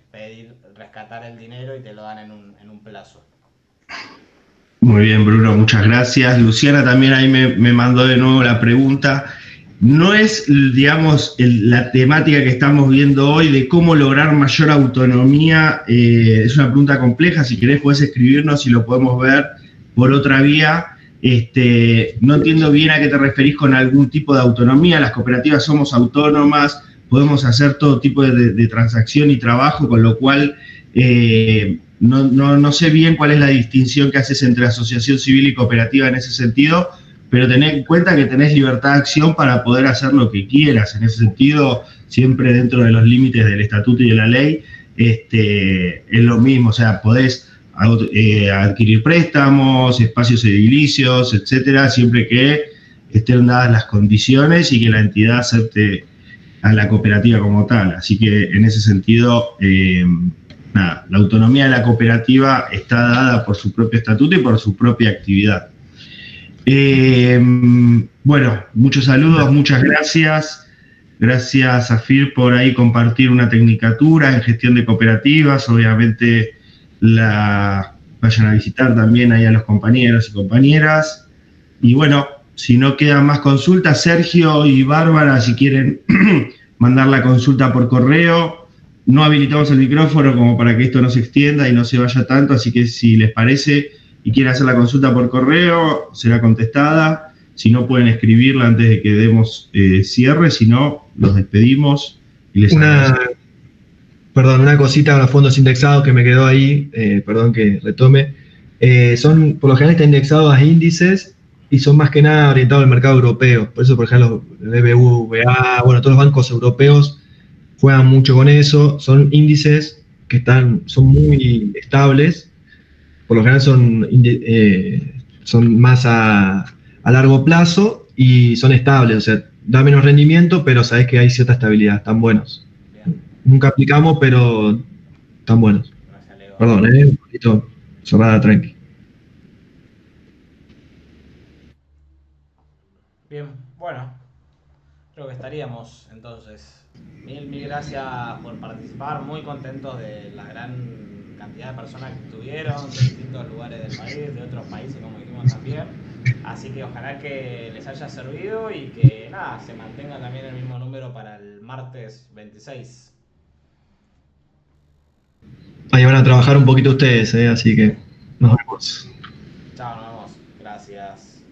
Speaker 2: rescatar el dinero y te lo dan en un plazo.
Speaker 1: Muy bien, Bruno, muchas gracias. Luciana también ahí me mandó de nuevo la pregunta. No es, digamos, la temática que estamos viendo hoy de cómo lograr mayor autonomía. Es una pregunta compleja. Si querés, podés escribirnos y lo podemos ver por otra vía. No entiendo bien a qué te referís con algún tipo de autonomía. Las cooperativas somos autónomas, podemos hacer todo tipo de transacción y trabajo, con lo cual... No sé bien cuál es la distinción que haces entre asociación civil y cooperativa en ese sentido, pero tened en cuenta que tenés libertad de acción para poder hacer lo que quieras. En ese sentido, siempre dentro de los límites del estatuto y de la ley, es lo mismo. O sea, podés adquirir préstamos, espacios edilicios, etcétera, siempre que estén dadas las condiciones y que la entidad acepte a la cooperativa como tal. Así que en ese sentido... Nada, la autonomía de la cooperativa está dada por su propio estatuto y por su propia actividad. Bueno, muchos saludos, muchas gracias. Gracias, Zafir, por ahí compartir una tecnicatura en gestión de cooperativas. Obviamente vayan a visitar también ahí a los compañeros y compañeras. Y bueno, si no quedan más consultas, Sergio y Bárbara, si quieren mandar la consulta por correo. No habilitamos el micrófono como para que esto no se extienda y no se vaya tanto, así que si les parece y quieren hacer la consulta por correo, será contestada. Si no, pueden escribirla antes de que demos cierre, si no, los despedimos y les
Speaker 3: una cosita a los fondos indexados que me quedó ahí, perdón que retome. Por lo general están indexados a índices y son más que nada orientados al mercado europeo. Por eso, por ejemplo, los BBVA, bueno, todos los bancos europeos juegan mucho con eso. Son índices que son muy estables, por lo general son más a largo plazo y son estables, o sea, da menos rendimiento, pero sabes que hay cierta estabilidad, están buenos. Bien. Nunca aplicamos, pero están buenos. Gracias, Leo. Perdón, un poquito cerrada, tranqui.
Speaker 2: Bien, bueno, creo que estaríamos entonces. Mil gracias por participar, muy contentos de la gran cantidad de personas que estuvieron, de distintos lugares del país, de otros países, como dijimos también. Así que ojalá que les haya servido y que nada, se mantenga también el mismo número para el martes 26.
Speaker 3: Ahí van a trabajar un poquito ustedes, así que nos vemos.
Speaker 2: Chao, nos vemos. Gracias.